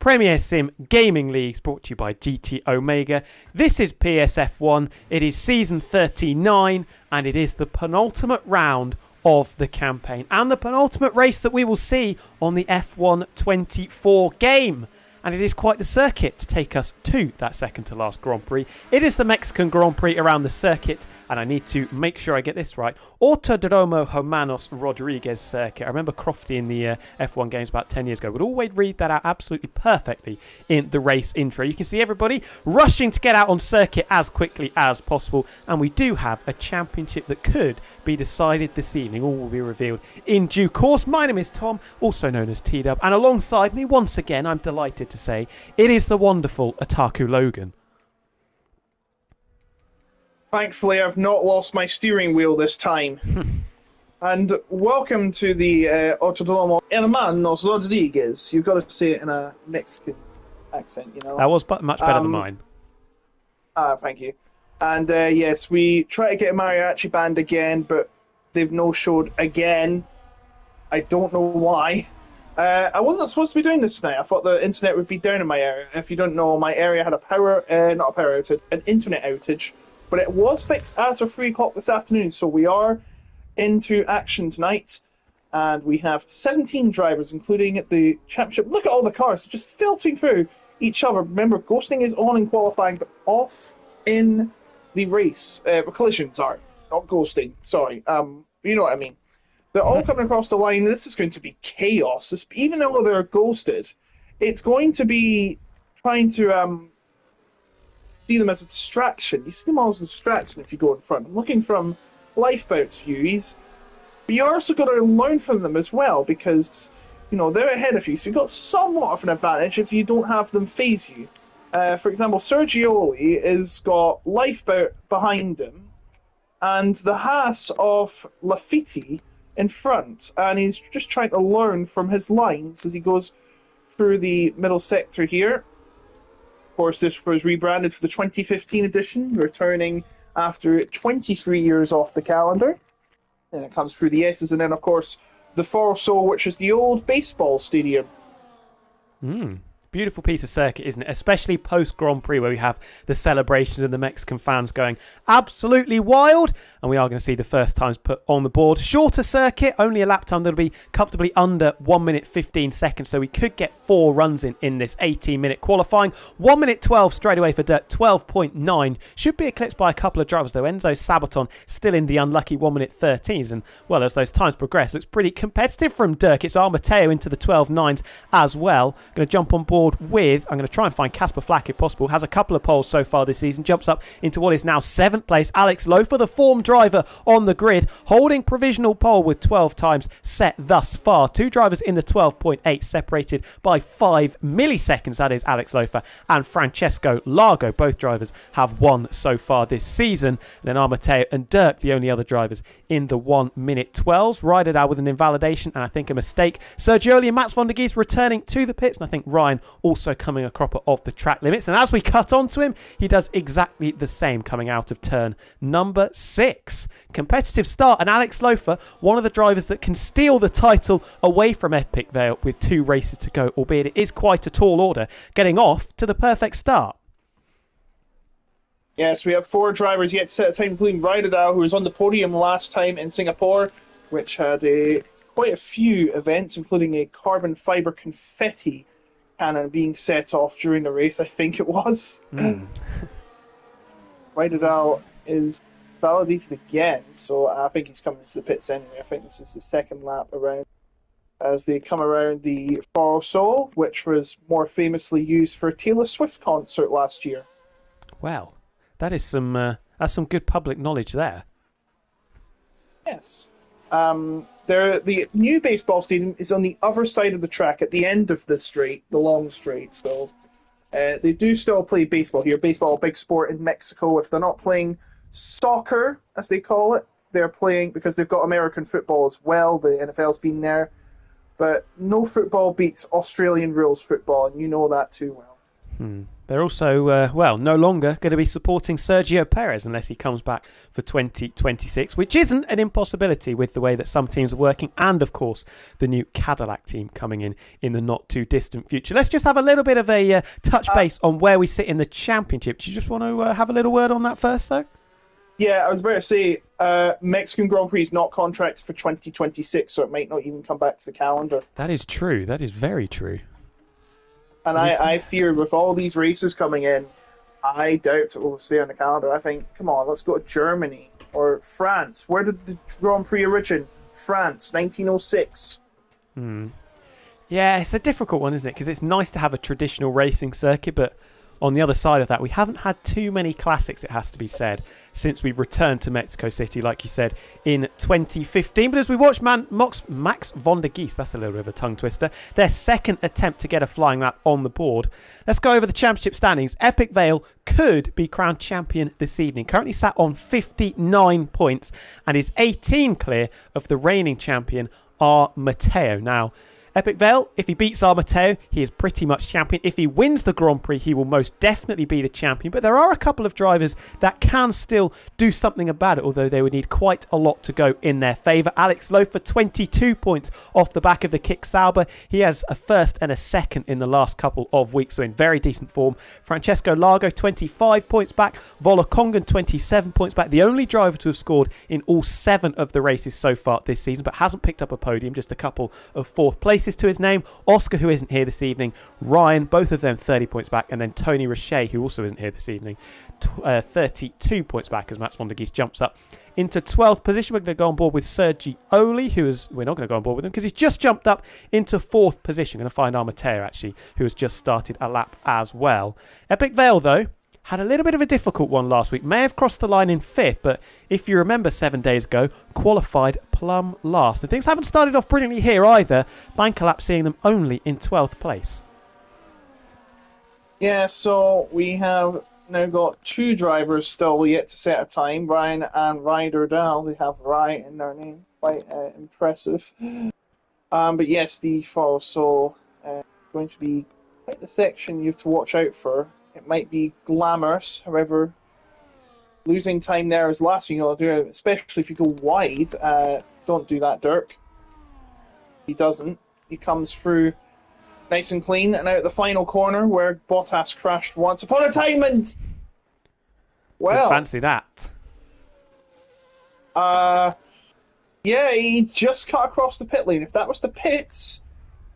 Premier Sim Gaming Leagues, brought to you by GT Omega. This is PSF1. It is season 39, and it is the penultimate round of the campaign and the penultimate race that we will see on the F1 24 game. And it is quite the circuit to take us to that second to last Grand Prix. It is the Mexican Grand Prix around the circuit, and I need to make sure I get this right. Autodromo Hermanos Rodriguez circuit. I remember Crofty in the F1 games about 10 years ago would always read that out absolutely perfectly in the race intro. You can see everybody rushing to get out on circuit as quickly as possible, and we do have a championship that could be decided this evening. All will be revealed in due course. My name is Tom, also known as T-Dub, and alongside me once again, I'm delighted to say, it is the wonderful Otaku Logan. Thankfully, I've not lost my steering wheel this time. And welcome to the Autodromo Hermanos Rodriguez. You've got to say it in a Mexican accent, you know. That was much better than mine. Thank you. And yes, we try to get a mariachi band again, but they've no-showed again. I don't know why. I wasn't supposed to be doing this tonight. I thought the internet would be down in my area. If you don't know, my area had an internet outage. But it was fixed as of 3 o'clock this afternoon, so we are into action tonight. And we have 17 drivers, including the championship. Look at all the cars just filtering through each other. Remember, ghosting is on in qualifying, but off in the race. Collisions are, not ghosting, sorry. You know what I mean. They're all coming across the line. This is going to be chaos. Even though they're ghosted, it's going to be trying to see them as a distraction. You see them all as a distraction if you go in front. I'm looking from Lifeboat's view. But you also got to learn from them as well, because you know they're ahead of you, so you've got somewhat of an advantage if you don't have them phase you. For example, Sergioli has got Lifeboat behind him, and the Haas of Lafitte in front, and he's just trying to learn from his lines as he goes through the middle sector here. Of course, this was rebranded for the 2015 edition, returning after 23 years off the calendar. And it comes through the S's, and then, of course, the Foro Sol, which is the old baseball stadium. Beautiful piece of circuit, isn't it? Especially post Grand Prix, where we have the celebrations and the Mexican fans going absolutely wild. And we are going to see the first times put on the board. Shorter circuit, only a lap time that'll be comfortably under 1 minute 15 seconds. So we could get 4 runs in this 18-minute qualifying. 1 minute 12 straight away for Dirt. 12.9. Should be eclipsed by a couple of drivers, though. Enzo Sabaton still in the unlucky 1 minute 13s. And, well, as those times progress, looks pretty competitive from Dirk. It's Mateo into the 12.9s as well. Going to jump on board with, I'm going to try and find Casper Flack if possible, has a couple of poles so far this season, jumps up into what is now 7th place. Alex Lofer, the form driver on the grid, holding provisional pole with 12 times set thus far. 2 drivers in the 12.8, separated by 5 milliseconds. That is Alex Lofer and Francesco Largo. Both drivers have won so far this season. And then Mateo and Dirk, the only other drivers in the 1 minute 12s. Ryder out with an invalidation and I think a mistake. Sergioli and Mats van der Geest returning to the pits, and I think Ryan also coming a cropper of the track limits. And as we cut onto him, he does exactly the same coming out of turn number 6. Competitive start, and Alex Lofer, one of the drivers that can steal the title away from Epic Vale with 2 races to go, albeit it is quite a tall order, getting off to the perfect start. Yes, we have 4 drivers yet to set a time, including Ryder, who was on the podium last time in Singapore, which had quite a few events, including a carbon fibre confetti cannon being set off during the race, I think it was. Ryder is validated again, so I think he's coming into the pits anyway. I think this is the second lap around as they come around the Foro Sol, which was more famously used for a Taylor Swift concert last year. Wow, that's some good public knowledge there. Yes. The new baseball stadium is on the other side of the track at the end of the straight, the long straight. So they do still play baseball here. Baseball, a big sport in Mexico. If they're not playing soccer, as they call it, they're playing, because they've got American football as well. The NFL's been there. But no football beats Australian rules football, and you know that too well. They're also, no longer going to be supporting Sergio Perez unless he comes back for 2026, which isn't an impossibility with the way that some teams are working, and of course the new Cadillac team coming in the not too distant future. Let's just have a little bit of a touch base on where we sit in the championship. Do you just want to have a little word on that first, though? Yeah, I was about to say, Mexican Grand Prix is not contracted for 2026, so it might not even come back to the calendar. That is true. That is very true. And I fear with all these races coming in, I doubt it will stay on the calendar. I think, come on, let's go to Germany or France. Where did the Grand Prix originate? France, 1906. Yeah, it's a difficult one, isn't it? Because it's nice to have a traditional racing circuit, but on the other side of that, we haven't had too many classics, it has to be said, since we've returned to Mexico City, like you said, in 2015. But as we watch Max von der Gies, that's a little bit of a tongue twister, their second attempt to get a flying lap on the board. Let's go over the championship standings. Epic Vale could be crowned champion this evening. Currently sat on 59 points and is 18 clear of the reigning champion, R. Mateo. Now, Epic Vale, if he beats Armateo, he is pretty much champion. If he wins the Grand Prix, he will most definitely be the champion. But there are a couple of drivers that can still do something about it, although they would need quite a lot to go in their favour. Alex Lofer, 22 points off the back of the Kick Sauber. He has a first and a second in the last couple of weeks, so in very decent form. Francesco Largo, 25 points back. Volokongan, 27 points back. The only driver to have scored in all 7 of the races so far this season, but hasn't picked up a podium, just a couple of fourth places to his name. Oscar, who isn't here this evening. Ryan, both of them 30 points back. And then Tony Roche, who also isn't here this evening, 32 points back as Mats von der Gies jumps up into 12th position. We're going to go on board with Sergi Oli, we're not going to go on board with him because he's just jumped up into 4th position. Going to find Armateo, actually, who has just started a lap as well. Epic Vale, though, had a little bit of a difficult one last week. May have crossed the line in 5th, but if you remember 7 days ago, qualified plumb last. And things haven't started off brilliantly here either. Bankalap seeing them only in 12th place. Yeah, so we have now got 2 drivers still yet to set a time, Brian and Ryder Dahl. They have Rye in their name. Quite impressive. But yes, the fall, so going to be quite the section you have to watch out for. It might be glamorous, however, losing time there is the last thing you'll do, especially if you go wide. Don't do that, Dirk. He doesn't. He comes through nice and clean and out the final corner where Bottas crashed once upon a time and... Well... Fancy that. Yeah, he just cut across the pit lane. If that was the pits,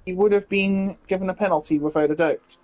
he would have been given a penalty without a doubt.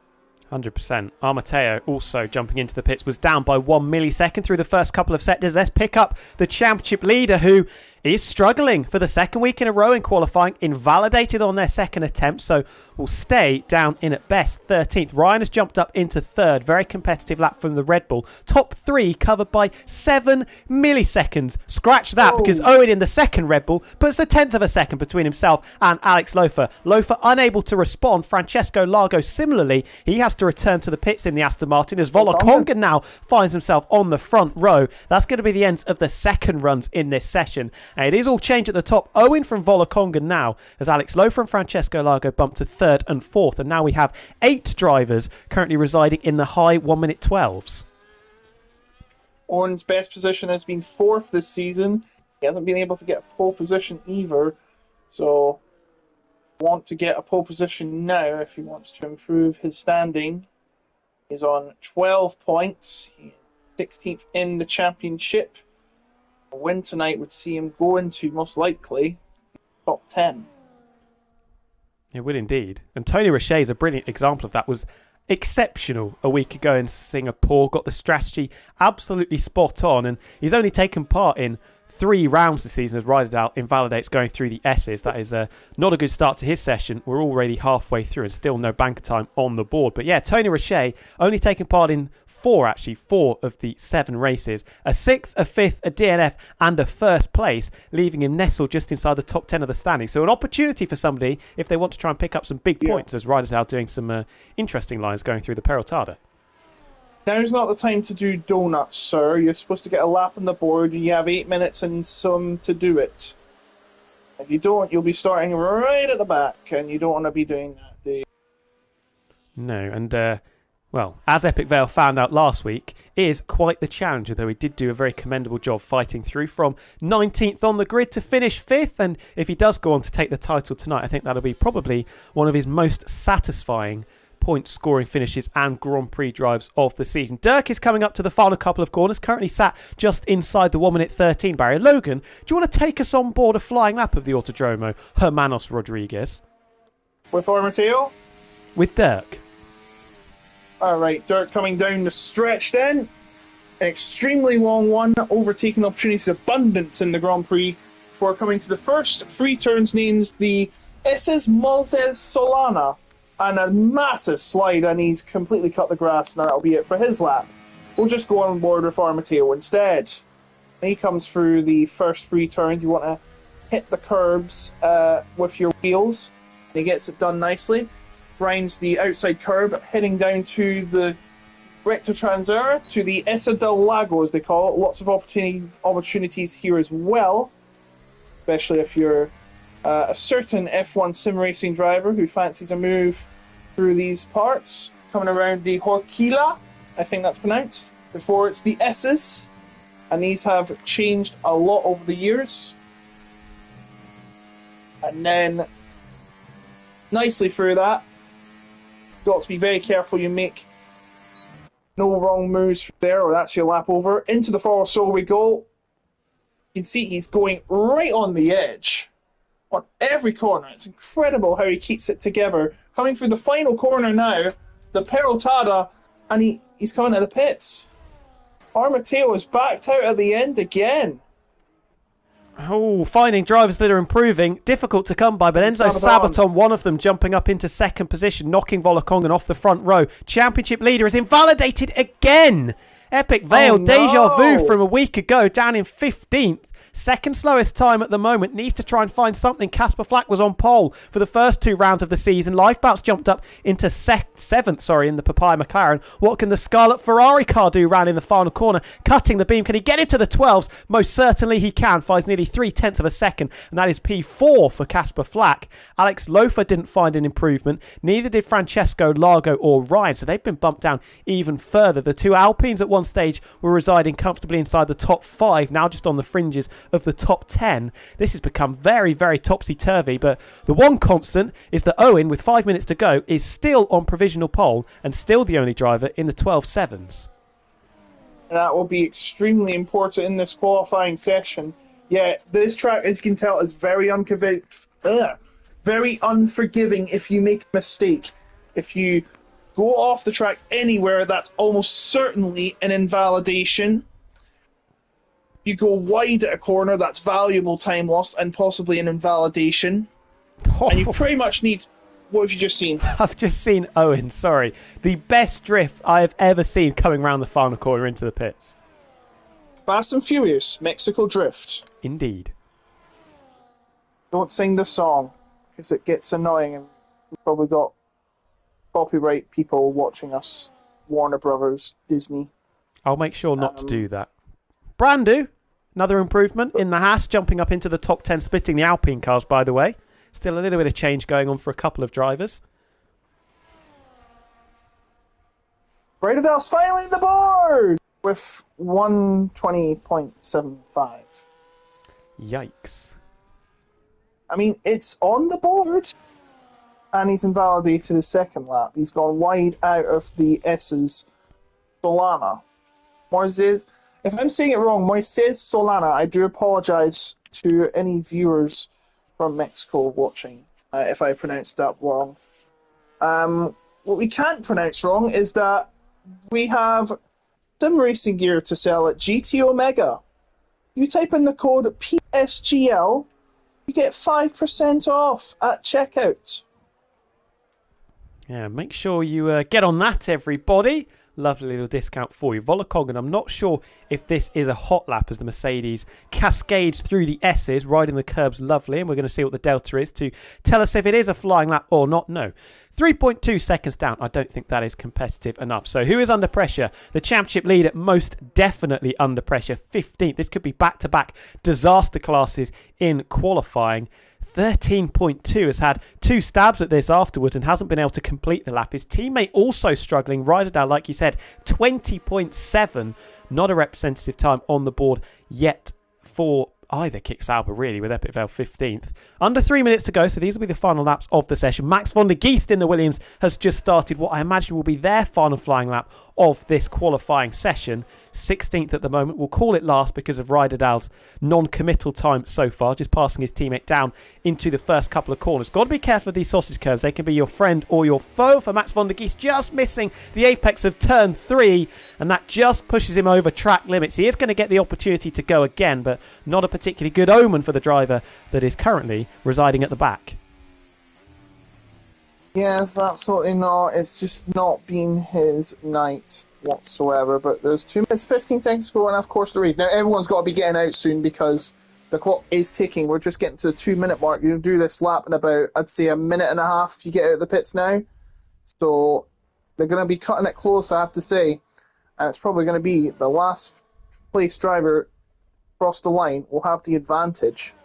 100%. Armateo also jumping into the pits was down by 1 millisecond through the first couple of sectors. Let's pick up the championship leader who is struggling for the second week in a row in qualifying, invalidated on their second attempt, so will stay down in at best 13th. Ryan has jumped up into 3rd. Very competitive lap from the Red Bull. Top 3 covered by 7 milliseconds. Scratch that because Owen in the second Red Bull puts a 10th of a second between himself and Alex Lofer. Lofer unable to respond. Francesco Largo similarly, he has to return to the pits in the Aston Martin as Volokongan now finds himself on the front row. That's going to be the end of the second runs in this session. And it is all changed at the top. Owen from Volokongan now as Alex Lofer and Francesco Largo bump to 3rd and 4th. And now we have 8 drivers currently residing in the high 1 minute 12s. Owen's best position has been 4th this season. He hasn't been able to get a pole position either. So, want to get a pole position now if he wants to improve his standing. He's on 12 points. He's 16th in the championship. A win tonight would see him go into, most likely, top 10. It would indeed. And Tony Roche is a brilliant example of that. Was exceptional a week ago in Singapore. Got the strategy absolutely spot on. And he's only taken part in 3 rounds this season as Ryder invalidates going through the S's. That is not a good start to his session. We're already halfway through and still no banker time on the board. But yeah, Tony Roche only taking part in 4 of the 7 races. A 6th, a 5th, a DNF and a 1st place, leaving him nestled just inside the top 10 of the standing. So an opportunity for somebody if they want to try and pick up some big points as Ryder's now doing some interesting lines going through the Perotada. Now's not the time to do donuts, sir. You're supposed to get a lap on the board. You have 8 minutes and some to do it. If you don't, you'll be starting right at the back, and you don't want to be doing that, do you? No, and well, as Epic Vale found out last week, is quite the challenge, although he did do a very commendable job fighting through from 19th on the grid to finish 5th. And if he does go on to take the title tonight, I think that'll be probably one of his most satisfying point-scoring finishes and Grand Prix drives of the season. Dirk is coming up to the final couple of corners, currently sat just inside the 1 minute 13 barrier. Logan, do you want to take us on board a flying lap of the Autodromo Hermanos Rodriguez? With Mateo? With Dirk. All right, Dirk coming down the stretch then. An extremely long one, overtaking opportunities abundance in the Grand Prix before coming to the first 3 turns, names the Esses Moses Solana. And a massive slide, and he's completely cut the grass, and that'll be it for his lap. We'll just go on board with Mateo instead. He comes through the first 3 turns. You want to hit the curbs with your wheels. And he gets it done nicely. Grinds the outside curb, heading down to the Recto Transera, to the Essa del Lago, as they call it. Lots of opportunities here as well, especially if you're a certain F1 sim racing driver who fancies a move through these parts. Coming around the Horquilla, I think that's pronounced. Before it's the S's, and these have changed a lot over the years. And then, nicely through that, got to be very careful you make no wrong moves there, or that's your lap over. Into the Foro Sol we go. You can see he's going right on the edge on every corner. It's incredible how he keeps it together. Coming through the final corner now, the Perotada, and he's coming to the pits. Mateo is backed out at the end again. Oh, finding drivers that are improving. Difficult to come by, but Enzo Sabaton, one of them, jumping up into second position, knocking Volokongan off the front row. Championship leader is invalidated again. Epic Vale, deja vu from a week ago, down in 15th. Second slowest time at the moment. Needs to try and find something. Casper Flack was on pole for the first 2 rounds of the season. Lifebout's jumped up into 7th, in the Papaya McLaren. What can the Scarlet Ferrari car do round in the final corner? Cutting the beam. Can he get into the 12s? Most certainly he can. Finds nearly 3/10 of a second. And that is P4 for Casper Flack. Alex Lofer didn't find an improvement. Neither did Francesco, Largo or Ryan. So they've been bumped down even further. The 2 Alpines at one stage were residing comfortably inside the top 5. Now just on the fringes of the top 10. This has become very, very topsy-turvy, but the one constant is that Owen, with 5 minutes to go, is still on provisional pole and still the only driver in the 12.7s. That will be extremely important in this qualifying session. Yeah, this track, as you can tell, is very unforgiving if you make a mistake. If you go off the track anywhere, that's almost certainly an invalidation. You go wide at a corner, that's valuable time lost and possibly an invalidation. And you pretty much need... What have you just seen? I've just seen Owen, sorry. The best drift I have ever seen coming around the final corner into the pits. Fast and Furious, Mexico Drift. Indeed. Don't sing the song, because it gets annoying and we've probably got copyright people watching us. Warner Brothers, Disney. I'll make sure not to do that. Brandu, another improvement in the Haas, jumping up into the top 10, splitting the Alpine cars, by the way. Still a little bit of change going on for a couple of drivers. Braiderdale's finally on the board with 120.75. Yikes. I mean, it's on the board. And he's invalidated his second lap. He's gone wide out of the S's Solana. Moises... If I'm saying it wrong, Moises Solana, I do apologise to any viewers from Mexico watching if I pronounced that wrong. What we can't pronounce wrong is that we have sim racing gear to sell at GT Omega. You type in the code PSGL, you get 5% off at checkout. Yeah, make sure you get on that, everybody. Lovely little discount for you. Volokongan, I'm not sure if this is a hot lap as the Mercedes cascades through the S's, riding the curbs lovely, and we're going to see what the delta is to tell us if it is a flying lap or not. No. 3.2 seconds down. I don't think that is competitive enough. So who is under pressure? The championship leader, most definitely under pressure. 15th. This could be back-to-back disaster classes in qualifying. 13.2, has had 2 stabs at this afterwards and hasn't been able to complete the lap. His teammate also struggling. Ryderdale, like you said, 20.7. Not a representative time on the board yet for either Kick Sauber, really, with Epic Vale 15th. Under 3 minutes to go, so these will be the final laps of the session. Max van der Geest in the Williams has just started what I imagine will be their final flying lap of this qualifying session. 16th at the moment. We'll call it last because of Ryderdale's non-committal time so far, just passing his teammate down into the first couple of corners. Got to be careful of these sausage curves. They can be your friend or your foe. For Max van der Geest, just missing the apex of turn 3, and that just pushes him over track limits. He is going to get the opportunity to go again, but not a particularly good omen for the driver that is currently residing at the back. Yes, absolutely not. It's just not been his night whatsoever. But there's 2 minutes, 15 seconds to go, and of course there is. Now, everyone's got to be getting out soon because the clock is ticking. We're just getting to the 2 minute mark. You do this lap in about, I'd say, a minute and a half if you get out of the pits now. So they're going to be cutting it close, I have to say. And it's probably going to be the last place driver across the line will have the advantage.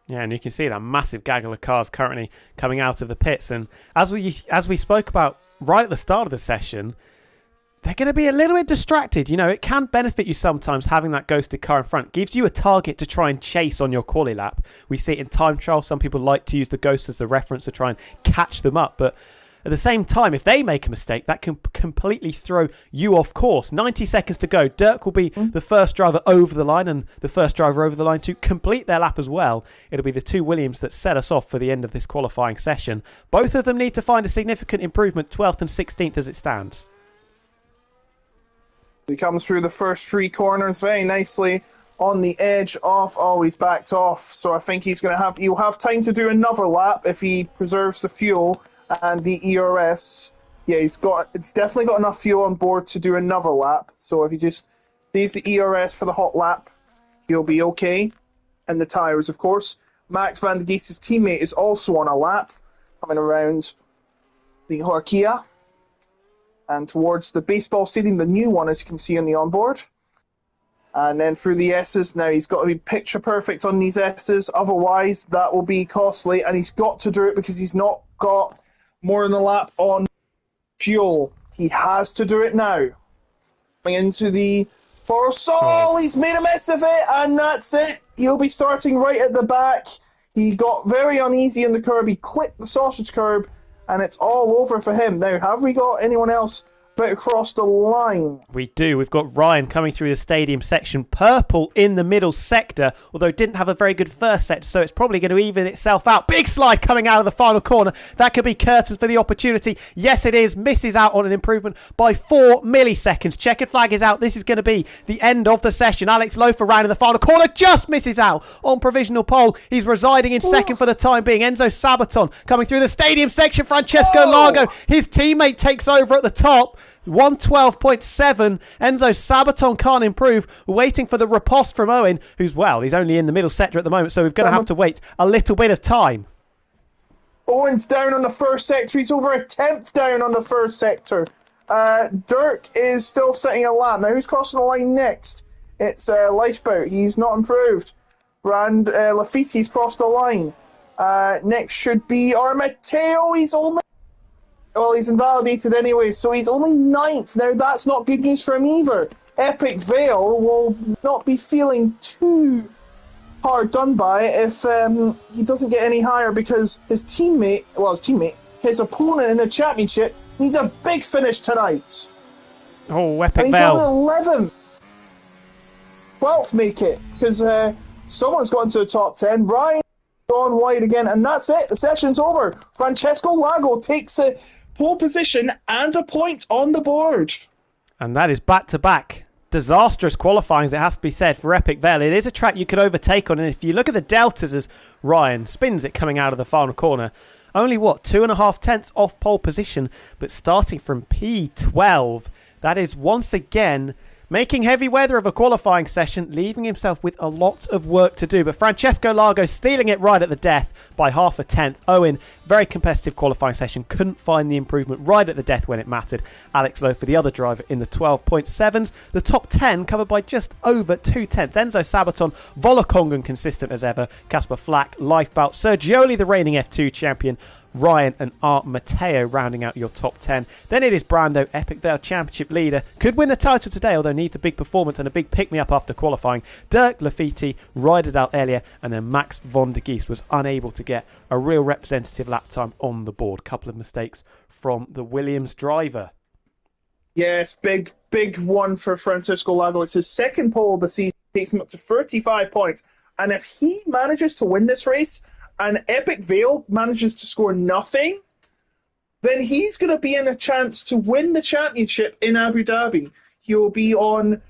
Yeah, and you can see that massive gaggle of cars currently coming out of the pits. And as we spoke about right at the start of the session, they're going to be a little bit distracted. You know, it can benefit you sometimes having that ghosted car in front. Gives you a target to try and chase on your quali lap. We see it in time trial. Some people like to use the ghost as the reference to try and catch them up. But at the same time, if they make a mistake, that can completely throw you off course. 90 seconds to go. Dirk will be the first driver over the line and the first driver over the line to complete their lap as well. It'll be the 2 Williams that set us off for the end of this qualifying session. Both of them need to find a significant improvement, 12th and 16th as it stands. He comes through the first 3 corners very nicely on the edge of... Oh, he's backed off. So I think he'll have time to do another lap if he preserves the fuel. And the ERS, yeah, it's definitely got enough fuel on board to do another lap. So if he just saves the ERS for the hot lap, he'll be okay. And the tyres, of course. Max van der Geest's teammate is also on a lap, coming around the Horkia and towards the baseball stadium, the new one, as you can see on the onboard. And then through the S's, now he's got to be picture perfect on these S's, otherwise that will be costly, and he's got to do it because he's not got more than a lap on fuel. He has to do it now. Coming into the forest. Oh, he's made a mess of it, and that's it. He'll be starting right at the back. He got very uneasy on the curb. He clipped the sausage curb, and it's all over for him. Now, have we got anyone else but across the line? We do. We've got Ryan coming through the stadium section. Purple in the middle sector, although didn't have a very good first sector, so it's probably going to even itself out. Big slide coming out of the final corner. That could be curtains for the opportunity. Yes, it is. Misses out on an improvement by 4 milliseconds. Checkered flag is out. This is going to be the end of the session. Alex Loafer round in the final corner. Just misses out on provisional pole. He's residing in second for the time being. Enzo Sabaton coming through the stadium section. Francesco Largo. His teammate takes over at the top. 112.7. Enzo Sabaton can't improve. We're waiting for the riposte from Owen, he's only in the middle sector at the moment, so we're going to have to wait a little bit of time. Owen's down on the first sector. He's over a 10th down on the first sector. Dirk is still sitting a lap. Now, who's crossing the line next? It's Lifeboat. He's not improved. Brand Lafitte's crossed the line. Next should be Armateo. He's invalidated anyway, so he's only 9th. Now, that's not good news for him either. Epic Vale will not be feeling too hard done by if he doesn't get any higher, because his opponent in the championship needs a big finish tonight. Oh, Epic and Vale. He's only 11th. 12th make it, because someone's got into the top 10. Ryan gone wide again, and that's it. The session's over. Francesco Lago takes a pole position and a point on the board. And that is back-to-back disastrous qualifying, it has to be said, for Epic Vale. It is a track you could overtake on, and if you look at the deltas as Ryan spins it coming out of the final corner, only 2.5 tenths off pole position, but starting from P12. That is once again making heavy weather of a qualifying session, leaving himself with a lot of work to do. But Francesco Largo stealing it right at the death by half a tenth. Owen, very competitive qualifying session, couldn't find the improvement right at the death when it mattered. Alex Lofer, the other driver, in the 12.7s. The top 10 covered by just over 2/10. Enzo Sabaton, Volokongan consistent as ever. Casper Flack, Lifebout, Sergioli, the reigning F2 champion. Ryan and Art Mateo rounding out your top 10. Then it is Brando, Epic Vale Championship leader. Could win the title today, although needs a big performance and a big pick-me-up after qualifying. Dirk Lafitte, Riederdal Elia, and then Max von der Geest was unable to get a real representative lap time on the board. Couple of mistakes from the Williams driver. Yes, big one for Francisco Lago. It's his second pole of the season. Takes him up to 35 points. And if he manages to win this race, and Epic Vale manages to score nothing, then he's going to be in a chance to win the championship in Abu Dhabi. He'll be on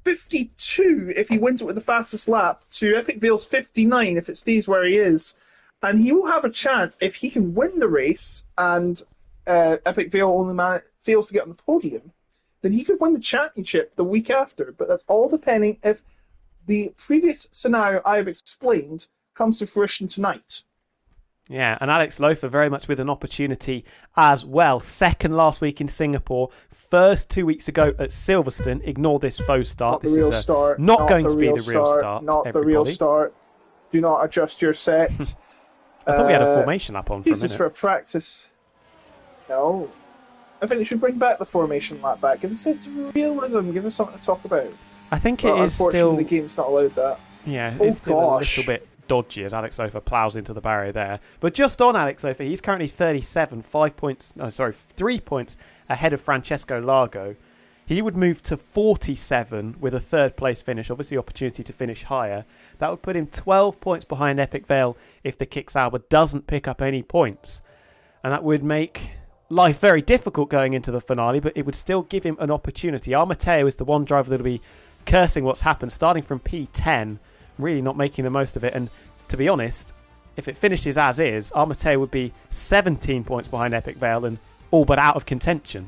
52 if he wins it with the fastest lap, to Epic Vale's 59 if it stays where he is. And he will have a chance, if he can win the race and Epic Vale only fails to get on the podium, then he could win the championship the week after. But that's all depending if the previous scenario I've explained comes to fruition tonight. Yeah, and Alex Lofer very much with an opportunity as well. Second last week in Singapore, first 2 weeks ago at Silverstone. Ignore this faux start. Not the real start. Not going to be the real start. Not the real start. Do not adjust your sets. I thought we had a formation lap on for a minute. This is for practice. No. I think they should bring back the formation lap back. Give us a sense of realism. Give us something to talk about. I think it is still... Unfortunately, the game's not allowed that. Yeah, it's still a little bit dodgy as Alex Lofer plows into the barrier there. But just on Alex Lofer, he's currently 37, 3 points ahead of Francesco Largo. He would move to 47 with a third place finish, obviously opportunity to finish higher. That would put him 12 points behind Epic Vale if the Kicks Alba doesn't pick up any points. And that would make life very difficult going into the finale, but it would still give him an opportunity. Mateo is the one driver that will be cursing what's happened, starting from P10, really not making the most of it. And to be honest, if it finishes as is, Mateo would be 17 points behind Epic Vale and all but out of contention.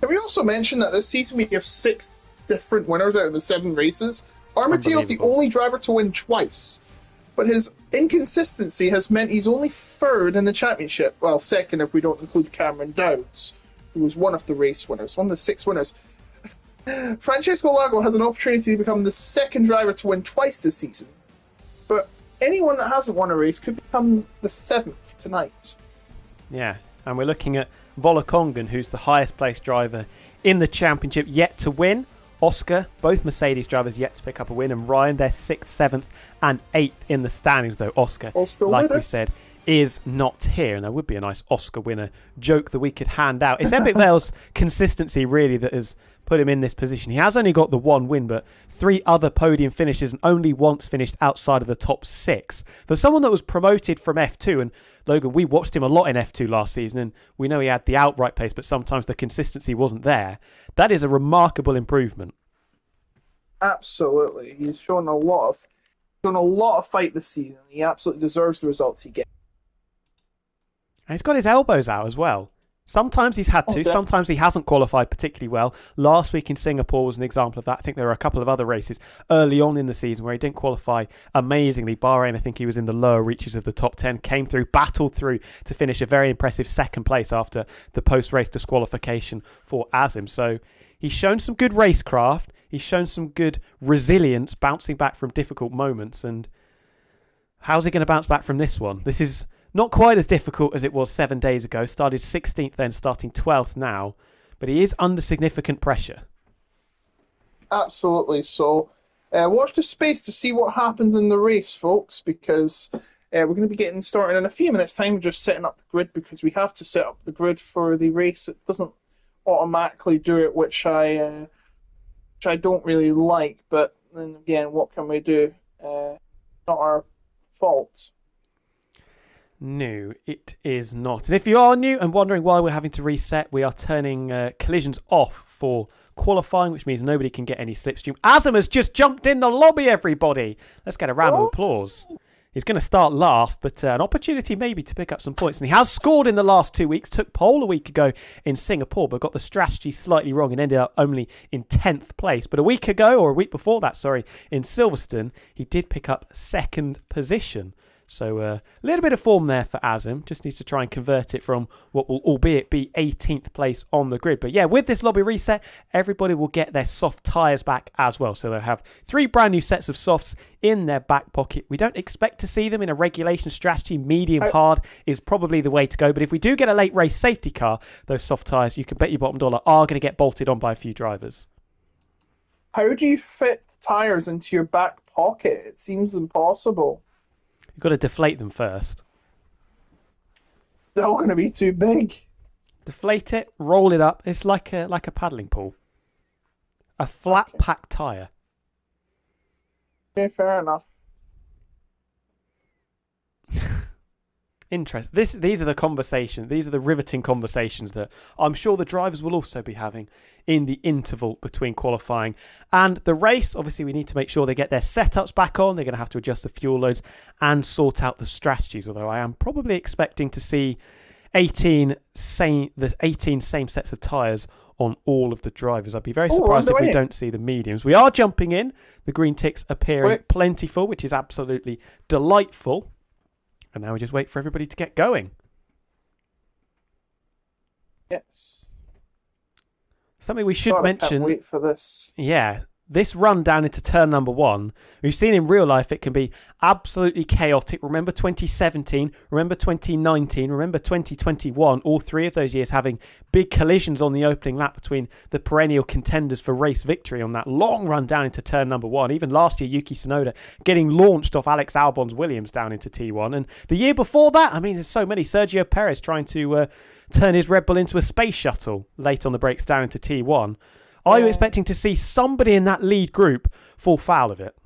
Can we also mention that this season we have 6 different winners out of the 7 races? Mateo's the only driver to win twice, but his inconsistency has meant he's only 3rd in the championship. Well, 2nd if we don't include Cameron Dowds, who was one of the race winners, one of the 6 winners. Francesco Largo has an opportunity to become the 2nd driver to win twice this season, but anyone that hasn't won a race could become the 7th tonight. Yeah, and we're looking at Volokongan, who's the highest placed driver in the championship, yet to win. Oscar, both Mercedes drivers yet to pick up a win, and Ryan, they're 6th, 7th and 8th in the standings, though Oscar, like we said, is not here. And there would be a nice Oscar winner joke that we could hand out. It's Epic Vale's consistency really that has put him in this position. He has only got the 1 win, but 3 other podium finishes and only once finished outside of the top 6. For someone that was promoted from F2, and Logan, we watched him a lot in F2 last season, and we know he had the outright pace, but sometimes the consistency wasn't there. That is a remarkable improvement. Absolutely. He's shown a lot of fight this season. He absolutely deserves the results he gets. And he's got his elbows out as well. Sometimes he's had to, sometimes he hasn't qualified particularly well. Last week in Singapore was an example of that. I think there were a couple of other races early on in the season where he didn't qualify amazingly. Bahrain, I think he was in the lower reaches of the top 10, came through, battled through to finish a very impressive 2nd place after the post-race disqualification for Azim. So he's shown some good racecraft. He's shown some good resilience, bouncing back from difficult moments. And how's he going to bounce back from this one? This is not quite as difficult as it was 7 days ago. Started 16th then, starting 12th now. But he is under significant pressure. Absolutely. So watch the space to see what happens in the race, folks, because we're going to be getting started in a few minutes' time. We're just setting up the grid because we have to set up the grid for the race. It doesn't automatically do it, which I don't really like. But then again, what can we do? Not our fault. No, it is not. And if you are new and wondering why we're having to reset, we are turning collisions off for qualifying, which means nobody can get any slipstream. Azam has just jumped in the lobby, everybody. Let's get a round of applause. He's going to start last, but an opportunity maybe to pick up some points. And he has scored in the last 2 weeks. Took pole a week ago in Singapore, but got the strategy slightly wrong and ended up only in 10th place. But a week before that, in Silverstone, he did pick up 2nd position. So a little bit of form there for Azim. Just needs to try and convert it from what will albeit be 18th place on the grid. But yeah, with this lobby reset, everybody will get their soft tyres back as well. So they'll have 3 brand new sets of softs in their back pocket. We don't expect to see them in a regulation strategy. Medium hard is probably the way to go. But if we do get a late race safety car, those soft tyres, you can bet your bottom dollar, are going to get bolted on by a few drivers. How do you fit tyres into your back pocket? It seems impossible. You've got to deflate them first. They're all going to be too big. Deflate it, roll it up. It's like a paddling pool. A flat pack tyre. Okay, fair enough. Interest. These are the conversations. These are the riveting conversations that I'm sure the drivers will also be having in the interval between qualifying and the race. Obviously, we need to make sure they get their setups back on. They're going to have to adjust the fuel loads and sort out the strategies. Although I am probably expecting to see 18 same sets of tyres on all of the drivers. I'd be very surprised if we don't see the mediums. We are jumping in. The green ticks appearing plentiful, which is absolutely delightful. And now we just wait for everybody to get going. Yes. Something we should mention. Can't wait for this. Yeah. This run down into turn number 1, we've seen in real life it can be absolutely chaotic. Remember 2017, remember 2019, remember 2021, all 3 of those years having big collisions on the opening lap between the perennial contenders for race victory on that long run down into turn number 1. Even last year, Yuki Tsunoda getting launched off Alex Albon's Williams down into T1. And the year before that, I mean, there's so many. Sergio Perez trying to turn his Red Bull into a space shuttle late on the brakes down into T1. Are you expecting to see somebody in that lead group fall foul of it?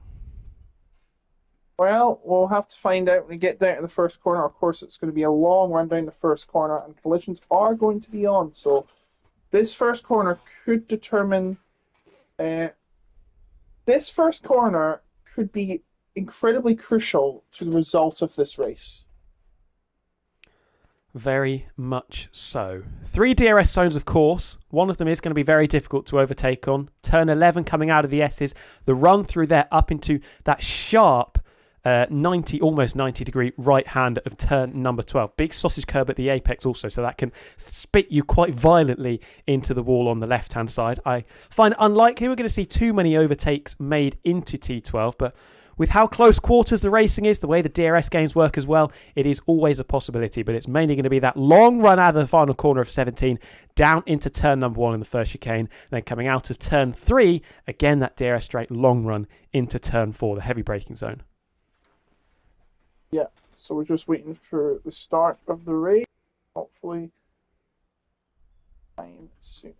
Well, we'll have to find out when we get down to the first corner. Of course, it's going to be a long run down the first corner, and collisions are going to be on. So this first corner could determine... this first corner could be incredibly crucial to the result of this race. Very much so. 3 DRS zones, of course. One of them is going to be very difficult to overtake on. Turn 11 coming out of the S's. The run through there up into that sharp almost 90 degree right hand of turn number 12. Big sausage curb at the apex also, so that can spit you quite violently into the wall on the left hand side. I find it unlikely we're going to see too many overtakes made into T12, but with how close quarters the racing is, the way the DRS games work as well, it is always a possibility. But it's mainly going to be that long run out of the final corner of 17, down into turn number 1 in the first chicane. Then coming out of turn 3, again that DRS straight long run into turn 4, the heavy braking zone. Yeah, so we're just waiting for the start of the race. Hopefully, soon.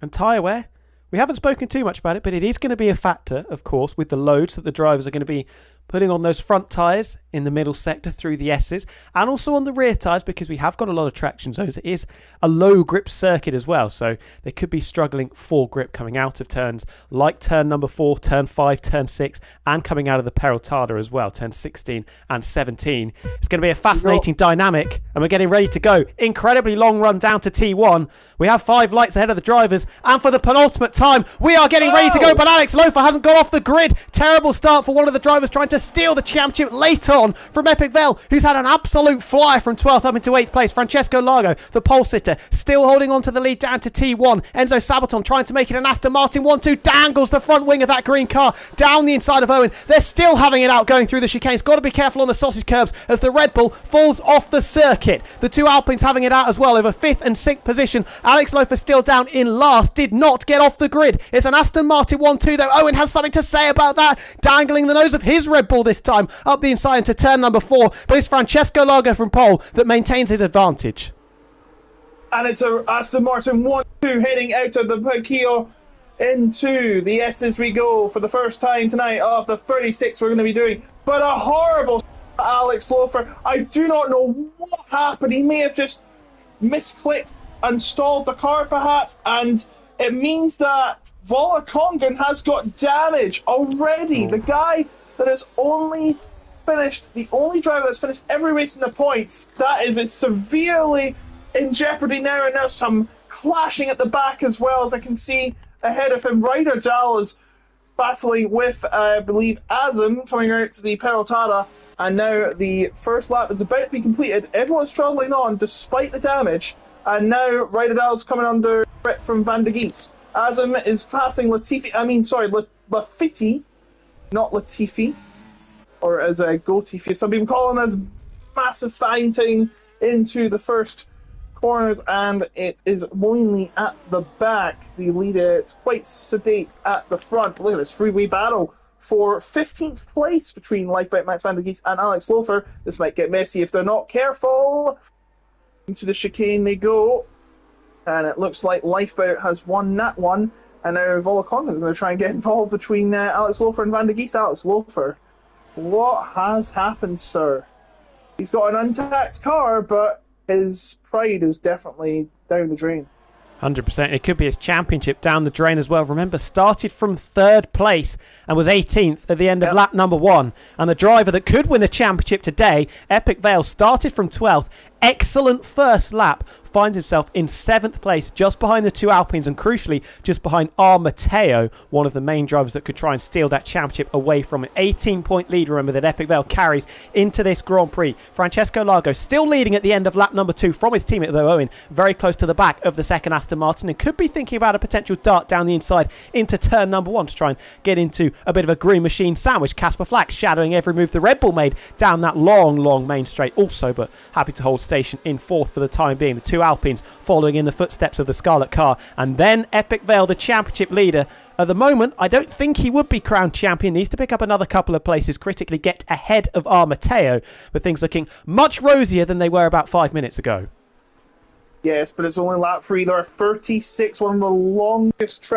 And tyre wear? We haven't spoken too much about it, but it is going to be a factor, of course, with the loads that the drivers are going to be putting on those front tyres in the middle sector through the S's, and also on the rear tyres, because we have got a lot of traction zones. It is a low grip circuit as well, so they could be struggling for grip coming out of turns like turn number 4, turn 5, turn 6, and coming out of the Perotada as well, turn 16 and 17. It's going to be a fascinating dynamic, and we're getting ready to go. Incredibly long run down to T1. We have 5 lights ahead of the drivers, and for the penultimate time, we are getting ready to go, but Alex Lofer hasn't got off the grid. Terrible start for one of the drivers trying to steal the championship late on from Epic Vel, who's had an absolute flyer from 12th up into 8th place. Francesco Largo, the pole sitter, still holding on to the lead down to T1. Enzo Sabaton trying to make it an Aston Martin 1-2, dangles the front wing of that green car down the inside of Owen. They're still having it out going through the chicanes. Got to be careful on the sausage curbs as the Red Bull falls off the circuit. The 2 Alpines having it out as well over 5th and 6th position. Alex Lofer still down in last, did not get off the grid. It's an Aston Martin 1-2 though. Owen has something to say about that, dangling the nose of his Red Bull this time up the inside into turn number 4, but it's Francesco Largo from pole that maintains his advantage. And it's a Aston Martin 1-2 heading out of the Paquillo into the S's we go for the first time tonight of the 36 we're going to be doing. But a horrible Alex Lofer. I do not know what happened. He may have just misclicked and stalled the car perhaps, and it means that Volakongan has got damage already. The guy that has only finished, the only driver that's finished every race in the points, that is severely in jeopardy now, and now some clashing at the back as well, as I can see ahead of him. Ryder Dahl is battling with, I believe, Azam coming out to the Pelotada, and now the first lap is about to be completed. Everyone's struggling on despite the damage, and now Ryder Dahl's coming under threat from Van de Geest. Azam is passing Latifi, not Latifi, or as a Gotifi, some people call him, as massive fighting into the first corners, and it is Moinley at the back. The leader, it's quite sedate at the front. Look at this freeway battle for 15th place between Lifeboat Max Van der Geest and Alex Lofer. This might get messy if they're not careful. Into the chicane they go, and it looks like Lifeboat has won that one, and now Volakongan is going to try and get involved between Alex Lofer and Van der Geest. Alex Lofer, what has happened, sir? He's got an untaxed car, but his pride is definitely down the drain. 100%. It could be his championship down the drain as well. Remember, started from 3rd place and was 18th at the end of lap number 1. And the driver that could win the championship today, Epic Vale, started from 12th. Excellent first lap. Finds himself in 7th place, just behind the 2 Alpines, and crucially, just behind R. Mateo, one of the main drivers that could try and steal that championship away from an 18-point lead, remember, that Epic Vale carries into this Grand Prix. Francesco Largo still leading at the end of lap number 2 from his teammate, though Owen, very close to the back of the second Aston Martin, and could be thinking about a potential dart down the inside into turn number 1 to try and get into a bit of a green machine sandwich. Casper Flack shadowing every move the Red Bull made down that long main straight also, but happy to hold station in 4th for the time being. The 2 Alpines following in the footsteps of the Scarlet car, and then Epic Vale, the championship leader. At the moment, I don't think he would be crowned champion. Needs to pick up another couple of places, critically get ahead of R. Mateo, but things looking much rosier than they were about 5 minutes ago. Yes, but it's only lap 3. There are 36, one of the longest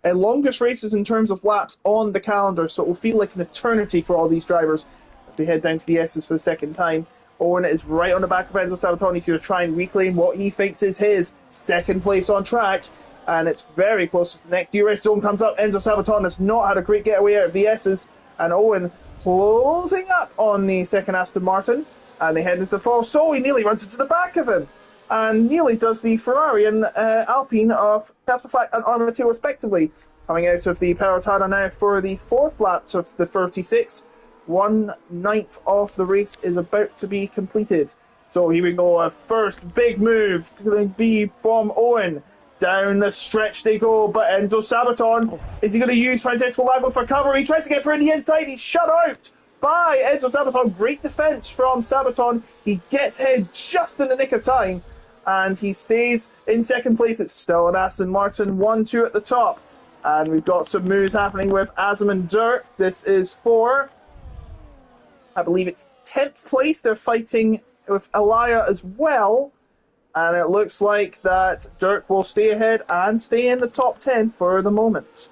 longest races in terms of laps on the calendar, so it will feel like an eternity for all these drivers as they head down to the S's for the second time. Owen is right on the back of Enzo Sabatoni. He's going to try and reclaim what he thinks is his 2nd place on track, and it's very close. The next DRS zone comes up. Enzo Sabaton has not had a great getaway out of the S's, and Owen closing up on the 2nd Aston Martin, and they head into the fall. So he nearly runs into the back of him, and nearly does the Ferrari and Alpine of Casper Flack and Arno Mateo respectively. Coming out of the Pelotada now for the 4th laps of the 36. 1/9 of the race is about to be completed. So here we go, a first big move going to be from Owen. Down the stretch they go, but Enzo Sabaton, is he going to use Francesco Lago for cover? He tries to get through the inside, he's shut out by Enzo Sabaton. Great defence from Sabaton. He gets ahead just in the nick of time, and he stays in 2nd place. It's still an Aston Martin, 1-2 at the top. And we've got some moves happening with Azam and Dirk. This is for, I believe it's 10th place. They're fighting with Alaya as well. And it looks like that Dirk will stay ahead and stay in the top 10 for the moment.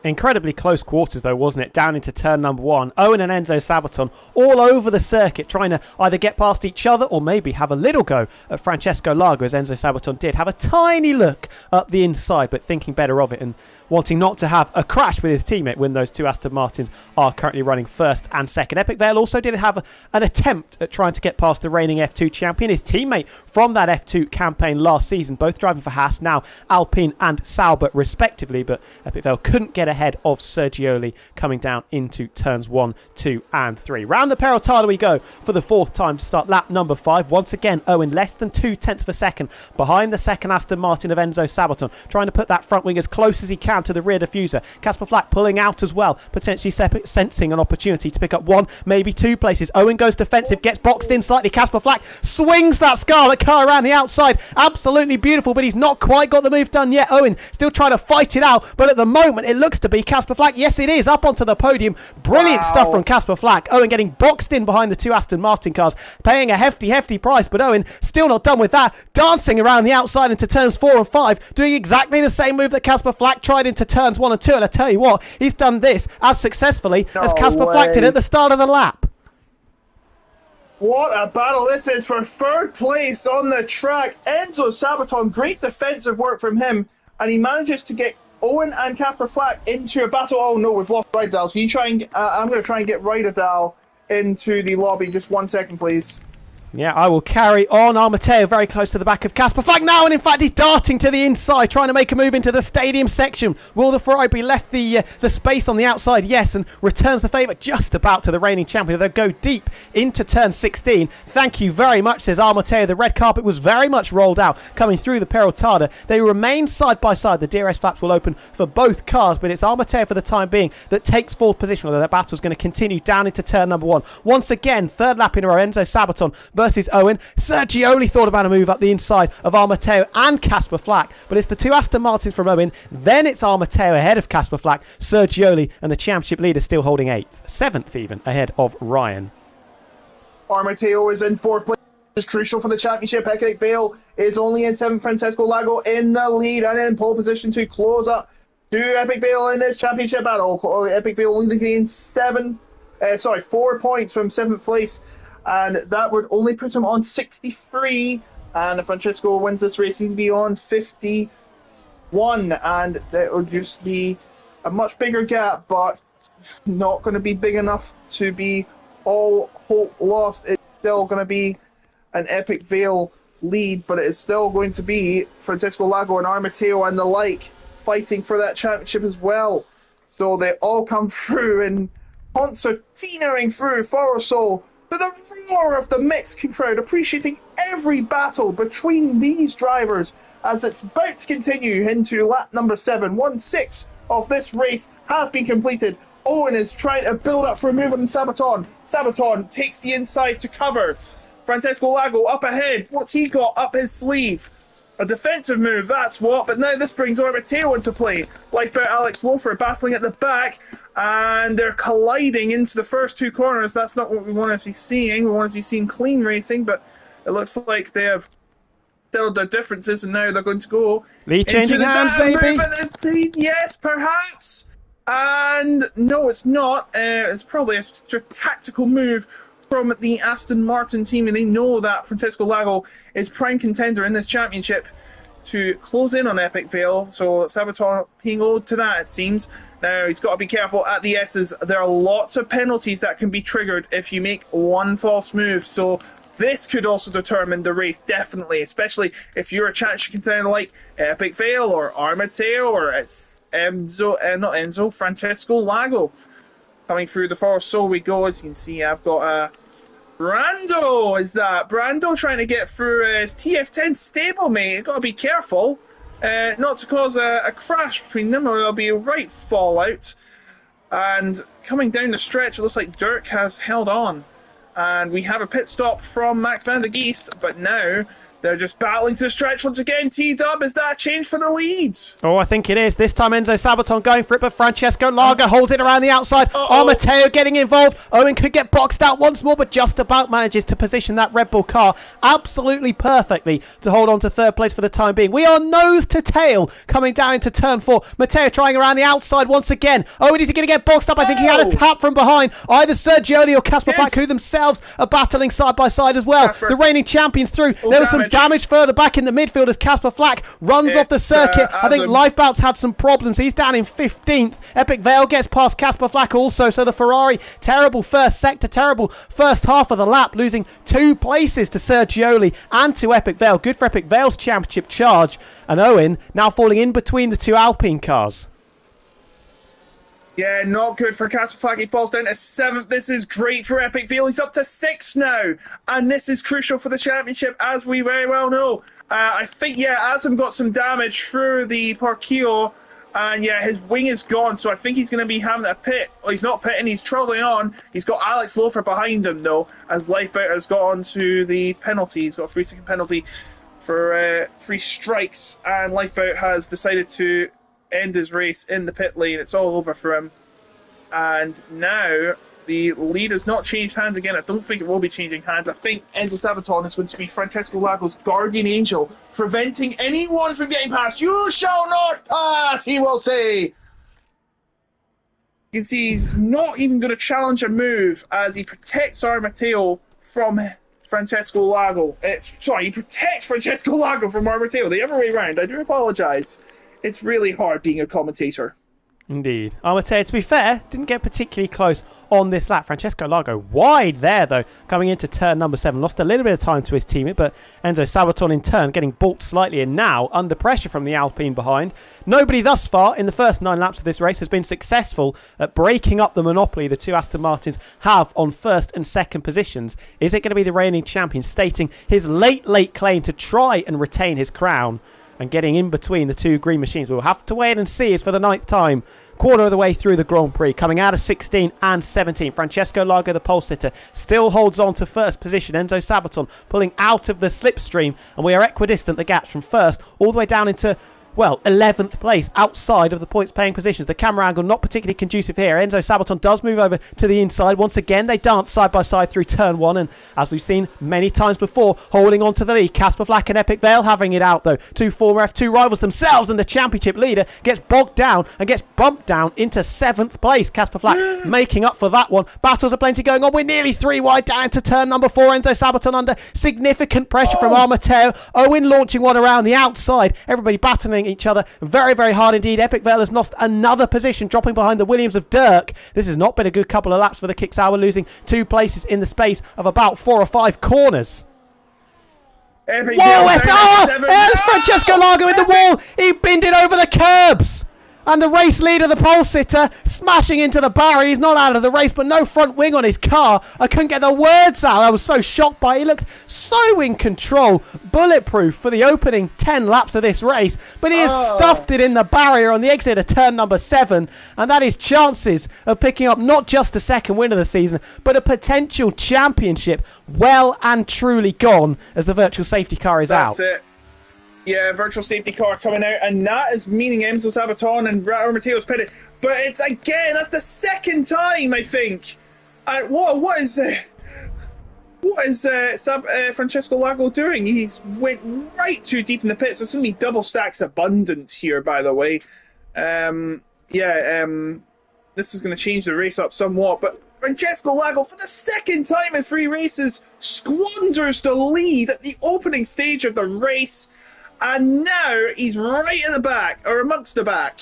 Incredibly close quarters, though, wasn't it? Down into turn number 1. Owen and Enzo Sabaton all over the circuit, trying to either get past each other or maybe have a little go at Francesco Lago, as Enzo Sabaton did. Have a tiny look up the inside, but thinking better of it and wanting not to have a crash with his teammate when those 2 Aston Martins are currently running 1st and 2nd. Epic Vale also did have an attempt at trying to get past the reigning F2 champion, his teammate from that F2 campaign last season, both driving for Haas, now Alpine and Sauber respectively, but Epic Vale couldn't get ahead of Sergioli coming down into turns 1, 2 and 3. Round the Pelotada we go for the 4th time to start lap number 5. Once again, Owen less than 0.2 of a second behind the 2nd Aston Martin of Enzo Sabaton, trying to put that front wing as close as he can to the rear diffuser. Casper Flack pulling out as well, potentially sensing an opportunity to pick up 1, maybe 2 places. Owen goes defensive, gets boxed in slightly. Casper Flack swings that Scarlet car around the outside. Absolutely beautiful, but he's not quite got the move done yet. Owen still trying to fight it out, but at the moment it looks to be Casper Flack. Yes, it is, up onto the podium. Brilliant stuff from Casper Flack. Owen getting boxed in behind the 2 Aston Martin cars, paying a hefty price, but Owen still not done with that. Dancing around the outside into turns 4 and 5, doing exactly the same move that Casper Flack tried into turns 1 and 2, and I tell you what, he's done this as successfully as Casper Flack did at the start of the lap. What a battle this is for 3rd place on the track. Enzo Sabaton, great defensive work from him, and he manages to get Owen and Casper Flack into a battle. Oh no, we've lost Rydal. Can you try and... I'm going to try and get Rydal into the lobby. Just 1 second, please. Yeah, I will carry on. Mateo very close to the back of Casper Flack now, and in fact he's darting to the inside, trying to make a move into the stadium section. Will the Ferrari be left the space on the outside? Yes, and returns the favour just about to the reigning champion. They'll go deep into turn 16. Thank you very much, says Mateo. The red carpet was very much rolled out coming through the Perotada. They remain side by side. The DRS flaps will open for both cars, but it's Mateo for the time being that takes fourth position, although that battle's going to continue down into turn number 1. Once again, third lap in a row, Enzo Sabaton versus Owen. Sergioli thought about a move up the inside of Mateo and Casper Flack, but it's the two Aston Martins from Owen. Then it's Mateo ahead of Casper Flack, Sergioli, and the championship leader still holding 8th, 7th even, ahead of Ryan. Mateo is in 4th place. Is crucial for the championship. Epic Vale is only in 7th. Francesco Lago in the lead and in pole position to close up to Epic Vale in this championship battle. Epic Vale only gained 4 points from 7th place. And that would only put him on 63. And if Francesco wins this race, he'd be on 51. And that would just be a much bigger gap, but not going to be big enough to be all hope lost. It's still going to be an Epic Vale lead, but it is still going to be Francesco Lago and Mateo and the like fighting for that championship as well. So they all come through in concertinaing through Foro Sol, to the roar of the Mexican crowd, appreciating every battle between these drivers as it's about to continue into lap number 7. 1/6 of this race has been completed. Owen is trying to build up for a move on Sabaton. Sabaton takes the inside to cover. Francesco Lago up ahead. What's he got up his sleeve? A defensive move, that's what. But now this brings Mateo into play. Lifeboat Alex Lofer battling at the back. And they're colliding into the first 2 corners. That's not what we want to be seeing. We want to be seeing clean racing. But it looks like they have settled their differences. And now they're going to go lead changing hands, baby. Yes, perhaps. And no, it's not. It's probably a tactical move from the Aston Martin team, and they know that Francesco Lago is prime contender in this championship to close in on Epic Vale. So Sabaton paying ode to that, it seems. Now he's got to be careful at the S's. There are lots of penalties that can be triggered if you make one false move. So this could also determine the race, definitely, especially if you're a championship contender like Epic Vale or Mateo or Francesco Lago. Coming through the forest, so we go. As you can see, I've got Brando. Is that Brando trying to get through his TF10 stablemate? Got to be careful, not to cause a crash between them, or there'll be a right fallout. And coming down the stretch, it looks like Dirk has held on, and we have a pit stop from Max van der Geest. But now they're just battling to the stretch once again. T-Dub, is that a change for the lead? Oh, I think it is. This time Enzo Sabaton going for it, but Francesco Lago holds it around the outside. Mateo getting involved. Owen could get boxed out once more, but just about manages to position that Red Bull car absolutely perfectly to hold on to 3rd place for the time being. We are nose to tail coming down into turn 4. Mateo trying around the outside once again. Owen, is he going to get boxed up? I think he had a tap from behind. Either Sergioli or Casper Flack, who themselves are battling side by side as well. The reigning champions through. There was some damage further back in the midfield as Casper Flack runs off the circuit. I think Lifebout's had some problems. He's down in 15th. Epic Vale gets past Casper Flack also. So the Ferrari, terrible first sector, terrible first half of the lap, losing 2 places to Sergioli and to Epic Vale. Good for Epic Vale's championship charge. And Owen now falling in between the 2 Alpine cars. Yeah, not good for Casper Flack. He falls down to 7th. This is great for Epic Vale. He's up to 6th now. And this is crucial for the championship, as we very well know. I think, Azam got some damage through the Parquillo. And, his wing is gone. So I think he's going to be having a pit. Well, he's not pitting. He's trolling on. He's got Alex Lofer behind him, though, as Lifeboat has gone to the penalty. He's got a 3-second penalty for 3 strikes. And Lifeboat has decided to end his race in the pit lane. It's all over for him. And now the lead has not changed hands again. I don't think it will be changing hands. I think Enzo Sabaton is going to be Francesco Lago's guardian angel, preventing anyone from getting past. You shall not pass, he will say. You can see he's not even going to challenge a move as he protects Mateo from Francesco Lago. He protects Francesco Lago from Mateo. The other way around. I do apologise. It's really hard being a commentator. Indeed. I would say, to be fair, didn't get particularly close on this lap. Francesco Largo wide there, though, coming into turn number 7. Lost a little bit of time to his teammate, but Enzo Sabaton in turn getting balked slightly, and now under pressure from the Alpine behind. Nobody thus far in the first 9 laps of this race has been successful at breaking up the monopoly the two Aston Martins have on first and second positions. Is it going to be the reigning champion stating his late claim to try and retain his crown and getting in between the two green machines? We'll have to wait and see. As for the 9th time, quarter of the way through the Grand Prix, coming out of 16 and 17. Francesco Largo, the pole sitter, still holds on to first position. Enzo Sabaton pulling out of the slipstream, and we are equidistant, the gaps from first all the way down into, well, 11th place, outside of the points-paying positions. The camera angle not particularly conducive here. Enzo Sabaton does move over to the inside. Once again, they dance side by side through turn 1, and as we've seen many times before, holding on to the lead. Casper Flack and Epic Vale having it out, though. Two former F2 rivals themselves, and the championship leader gets bogged down and gets bumped down into 7th place. Casper Flack making up for that one. Battles are plenty going on. We're nearly 3 wide down to turn number 4. Enzo Sabaton under significant pressure from Armateo. Owen launching one around the outside. Everybody battling each other very, very hard indeed. Epic Vale has lost another position, dropping behind the Williams of Dirk. This has not been a good couple of laps for the Kicksauer, losing 2 places in the space of about 4 or 5 corners. Epic Whoa, Vale there's Francesco Largo in the wall. He binned it over the curbs. And the race leader, the pole sitter, smashing into the barrier. He's not out of the race, but no front wing on his car. I couldn't get the words out. I was so shocked by it. He looked so in control, bulletproof for the opening 10 laps of this race. But he has stuffed it in the barrier on the exit of turn number 7. And that is chances of picking up not just a second win of the season, but a potential championship well and truly gone as the virtual safety car is out. That's it. Yeah, virtual safety car coming out, and that is meaning Enzo Sabaton and Mateo's pitted. But it's again, that's the second time, I think. What is Francesco Largo doing? He's went right too deep in the pits. There's going to be double stacks abundance here, by the way. This is going to change the race up somewhat, but Francesco Largo, for the second time in 3 races, squanders the lead at the opening stage of the race. And now he's right in the back, or amongst the back.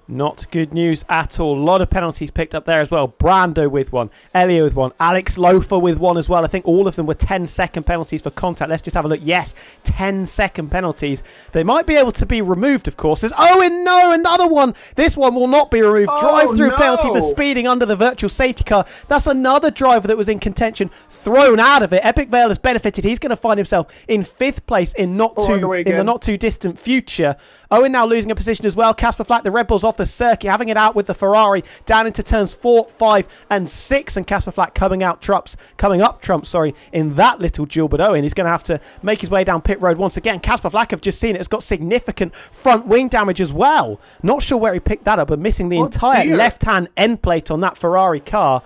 Not good news at all. A lot of penalties picked up there as well. Brando with one, Elio with one, Alex Lofer with one as well. I think all of them were 10-second penalties for contact. Let's just have a look. Yes, 10-second penalties. They might be able to be removed, of course. There's Owen, no, another one. This one will not be removed. Drive-through penalty for speeding under the virtual safety car. That's another driver that was in contention, thrown out of it. Epic Vale has benefited. He's going to find himself in 5th place in the not too distant future. Owen now losing a position as well. Casper Flack, the Red Bulls off the circuit, having it out with the Ferrari down into turns 4, 5 and 6, and Casper Flack coming up trumps in that little duel. But Owen is going to have to make his way down pit road once again. Casper Flack, I've just seen it, has got significant front wing damage as well. Not sure where he picked that up, but missing the entire left-hand end plate on that Ferrari car.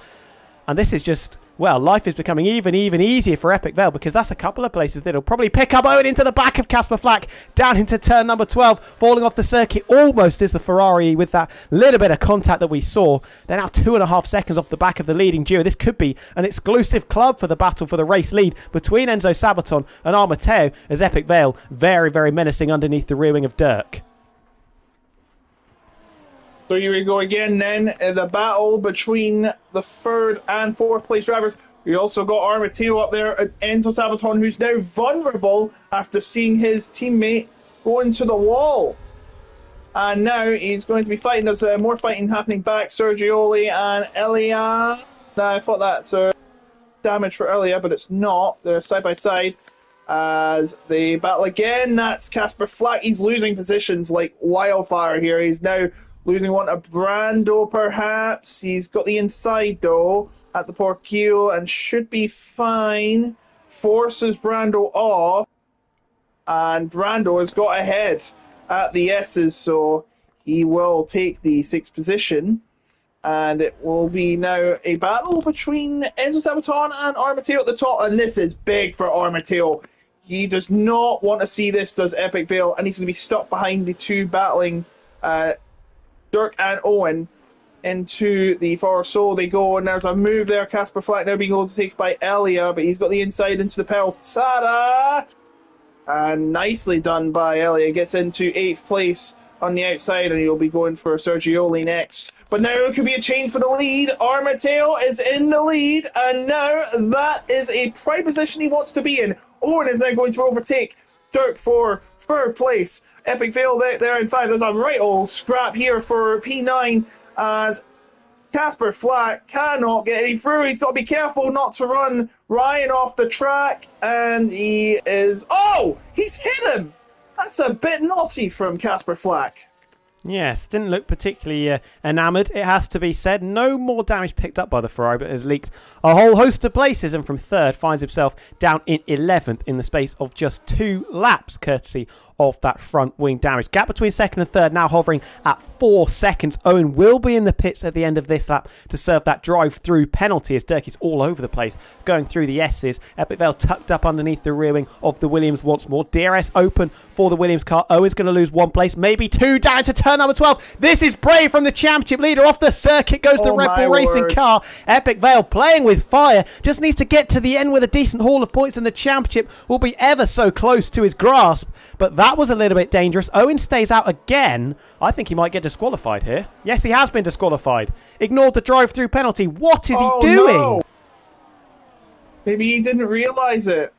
And this is just, well, life is becoming even easier for Epic Vale, because that's a couple of places that'll probably pick up Owen into the back of Casper Flack, down into turn number 12, falling off the circuit almost is the Ferrari with that little bit of contact that we saw. They're now 2.5 seconds off the back of the leading duo. This could be an exclusive club for the battle for the race lead between Enzo Sabaton and Armateo, as Epic Vale very, very menacing underneath the rear wing of Dirk. So here we go again then, the battle between the 3rd and 4th place drivers. We also got Armateo up there at Enzo Sabaton, who's now vulnerable after seeing his teammate go into the wall. And now he's going to be fighting. There's more fighting happening back. Sergioli and Elia. I thought that's damage for Elia, but it's not. They're side by side as they battle again. That's Casper Flack. He's losing positions like wildfire here. He's now losing one to Brando, perhaps. He's got the inside, though, at the Porquillo and should be fine. Forces Brando off. And Brando has got ahead at the S's, so he will take the 6th position. And it will be now a battle between Enzo Sabaton and Armateo at the top. And this is big for Armateo. He does not want to see this, does Epic Vale. And he's going to be stuck behind the two battling Dirk and Owen into the far so they go, and there's a move there. Casper Flack now being able to take by Elia, but he's got the inside into the pedal. Ta-da! And nicely done by Elia. Gets into 8th place on the outside, and he'll be going for Sergioli next. But now it could be a change for the lead. Armateo is in the lead, and now that is a prime position he wants to be in. Owen is now going to overtake Dirk for third place. Epic Vale there in 5. There's a right old scrap here for P9 as Casper Flack cannot get any through. He's got to be careful not to run Ryan off the track, and he is... Oh! He's hit him! That's a bit naughty from Casper Flack. Yes, didn't look particularly enamoured, it has to be said. No more damage picked up by the Ferrari, but has leaked a whole host of places, and from third finds himself down in 11th in the space of just 2 laps, courtesy of that front wing damage. Gap between second and third now hovering at 4 seconds. Owen will be in the pits at the end of this lap to serve that drive-through penalty as Dirk is all over the place, going through the S's. Epic Vale tucked up underneath the rear wing of the Williams once more. DRS open for the Williams car. Owen's going to lose 1 place, maybe 2, down to turn number 12. This is brave from the championship leader. Off the circuit goes the Red Bull Racing car. Epic Vale playing with fire. Just needs to get to the end with a decent haul of points, and the championship will be ever so close to his grasp. But that was a little bit dangerous. Owen stays out again. I think he might get disqualified here. Yes, he has been disqualified. Ignored the drive-through penalty. What is he doing? No. Maybe he didn't realise it.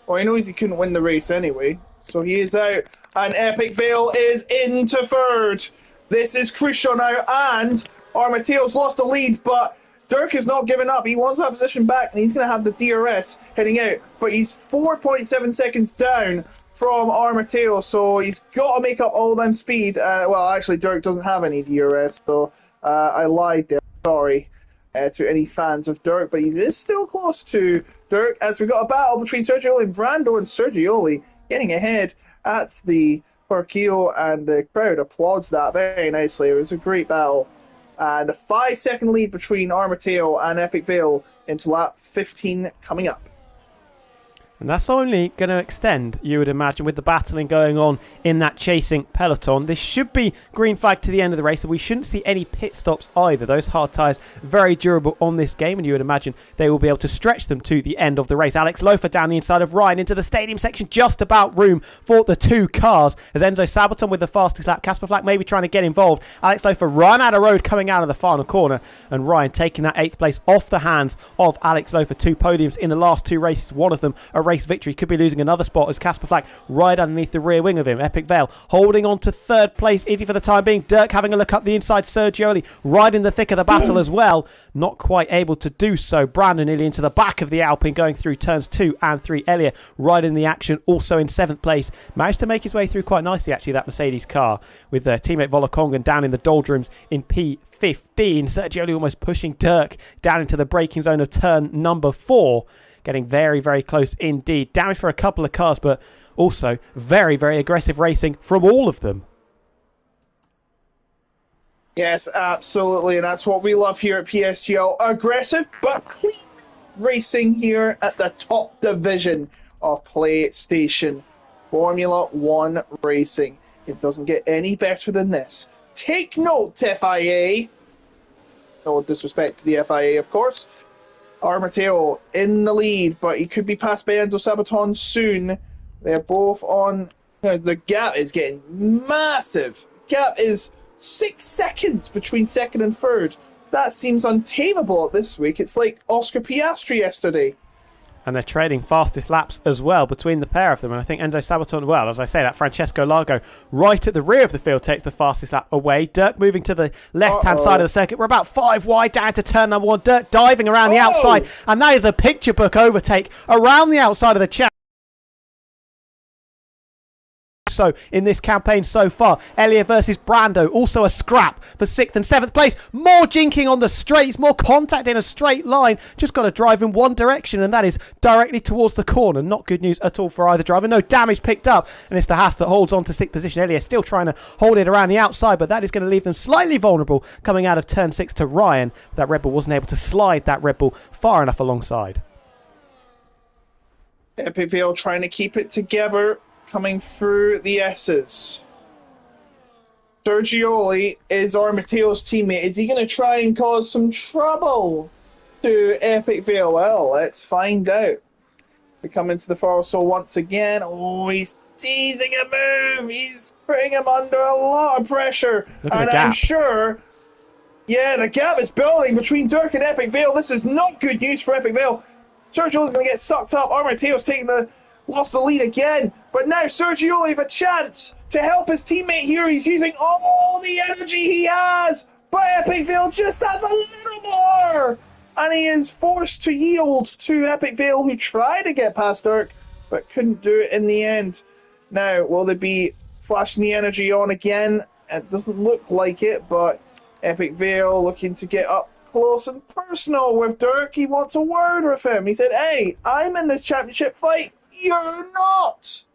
Well, he knows he couldn't win the race anyway. So he is out. And Epic Vale is into third. This is crucial now. And Armateo's lost the lead, but Dirk is not giving up. He wants that position back, and he's going to have the DRS heading out. But he's 4.7 seconds down from Armateo, so he's got to make up all them speed. Well, actually, Dirk doesn't have any DRS, so I lied there. Sorry to any fans of Dirk, but he is still close to Dirk, as we've got a battle between Sergioli and Brando, and Sergioli getting ahead at the Parquillo, and the crowd applauds that very nicely. It was a great battle. And a 5-second lead between Armateo and Epic Vale into lap 15 coming up. And that's only going to extend, you would imagine, with the battling going on in that chasing peloton. This should be green flag to the end of the race, and we shouldn't see any pit stops either. Those hard tyres very durable on this game, and you would imagine they will be able to stretch them to the end of the race. Alex Lofer down the inside of Ryan into the stadium section, just about room for the 2 cars. As Enzo Sabaton with the fastest lap, Casper Flack maybe trying to get involved. Alex Lofer run out of road coming out of the final corner, and Ryan taking that 8th place off the hands of Alex Lofer. 2 podiums in the last 2 races, one of them a race victory. Could be losing another spot as Casper Flack right underneath the rear wing of him. Epic Vale holding on to 3rd place. Easy for the time being. Dirk having a look up the inside. Sergioli right in the thick of the battle as well. Not quite able to do so. Brandon nearly into the back of the Alpine going through turns 2 and 3. Elliott right in the action, also in 7th place. Managed to make his way through quite nicely actually, that Mercedes car, with their teammate Volokongan down in the doldrums in P15. Sergioli almost pushing Dirk down into the braking zone of turn number 4. Getting very, very close indeed. Damage for a couple of cars, but also very, very aggressive racing from all of them. Yes, absolutely. And that's what we love here at PSGL. Aggressive, but clean racing here at the top division of PlayStation. Formula 1 racing. It doesn't get any better than this. Take note, FIA. No disrespect to the FIA, of course. Armateo in the lead, but he could be passed by Enzo Sabaton soon. They're both on... The gap is getting massive. The gap is 6 seconds between second and third. That seems untamable this week. It's like Oscar Piastri yesterday. And they're trading fastest laps as well between the pair of them. And I think Enzo Sabaton, well, as I say, that Francesco Largo right at the rear of the field takes the fastest lap away. Dirk moving to the left-hand side of the circuit. We're about 5 wide down to turn number 1. Dirk diving around the outside. And that is a picture book overtake around the outside of the channel. So in this campaign so far, Elliott versus Brando, also a scrap for 6th and 7th place. More jinking on the straights, more contact in a straight line. Just got to drive in one direction, and that is directly towards the corner. Not good news at all for either driver. No damage picked up, and it's the Haas that holds on to 6th position. Elliott still trying to hold it around the outside, but that is going to leave them slightly vulnerable coming out of turn 6 to Ryan. That Red Bull wasn't able to slide that Red Bull far enough alongside. Epic Vale trying to keep it together. Coming through the S's. Sergioli is Armateo's teammate. Is he going to try and cause some trouble to Epic Vale? Well, let's find out. We come into the far so once again. Oh, he's teasing a move. He's putting him under a lot of pressure. Look at And the gap. I'm sure, yeah, the gap is building between Dirk and Epic Vale. This is not good news for Epic Vale. Sergio's going to get sucked up. Armateo's lost the lead again. But now Sergio have a chance to help his teammate here. He's using all the energy he has. But Epic Vale just has a little more. And he is forced to yield to Epic Vale, who tried to get past Dirk, but couldn't do it in the end. Now, will they be flashing the energy on again? It doesn't look like it, but Epic Vale looking to get up close and personal with Dirk. He wants a word with him. He said, hey, I'm in this championship fight. You're not.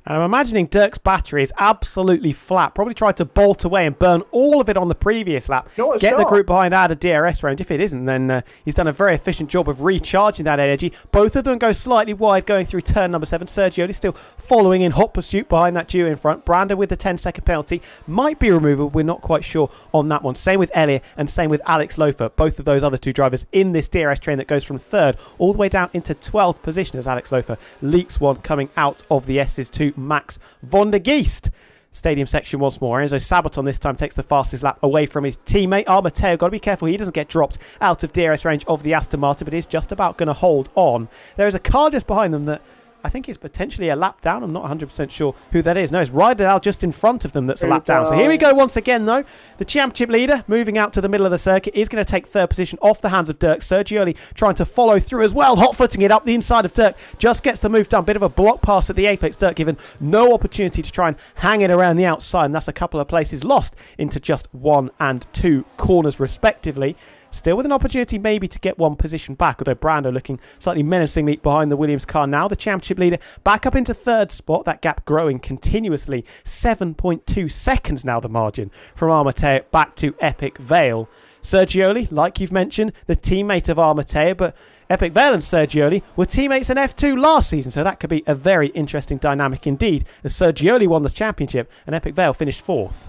And I'm imagining Dirk's battery is absolutely flat. Probably tried to bolt away and burn all of it on the previous lap. No, it's Get the not. group behind out of DRS range. If it isn't, then he's done a very efficient job of recharging that energy. Both of them go slightly wide going through turn number 7. Sergio still following in hot pursuit behind that duo in front. Brando with the 10-second penalty. Might be removable. We're not quite sure on that one. Same with Elliot and same with Alex Lofer. Both of those other two drivers in this DRS train that goes from 3rd all the way down into 12th position as Alex Lofer leaks one coming out of the S's to Max Van der Geest. Stadium section once more. Enzo Sabaton this time takes the fastest lap away from his teammate. Armateo, got to be careful he doesn't get dropped out of DRS range of the Aston Martin, but is just about going to hold on. There is a car just behind them that I think is potentially a lap down. I'm not 100% sure who that is. No, it's Rydell just in front of them that's a lap down. So here we go once again, though. The championship leader moving out to the middle of the circuit is going to take 3rd position off the hands of Dirk. Sergio trying to follow through as well, hot-footing it up the inside of Dirk. Just gets the move done. Bit of a block pass at the apex. Dirk given no opportunity to try and hang it around the outside, and that's a couple of places lost into just 1 and 2 corners respectively. Still with an opportunity maybe to get one position back, although Brando looking slightly menacingly behind the Williams car now. The championship leader back up into 3rd spot. That gap growing continuously. 7.2 seconds now the margin from Armateo back to Epic Vale. Sergioli, like you've mentioned, the teammate of Armateo, but Epic Vale and Sergioli were teammates in F2 last season, so that could be a very interesting dynamic indeed, as Sergioli won the championship and Epic Vale finished 4th.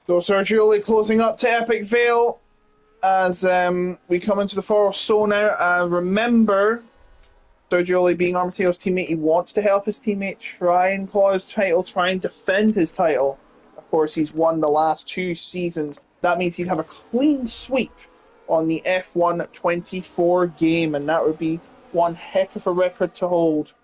So Sergio closing up to Epic Vale as we come into the forest. So now, remember, Sergio being Armateo's teammate, he wants to help his teammate try and claw his title, try and defend his title. Of course, he's won the last 2 seasons. That means he'd have a clean sweep on the F1 24 game, and that would be one heck of a record to hold.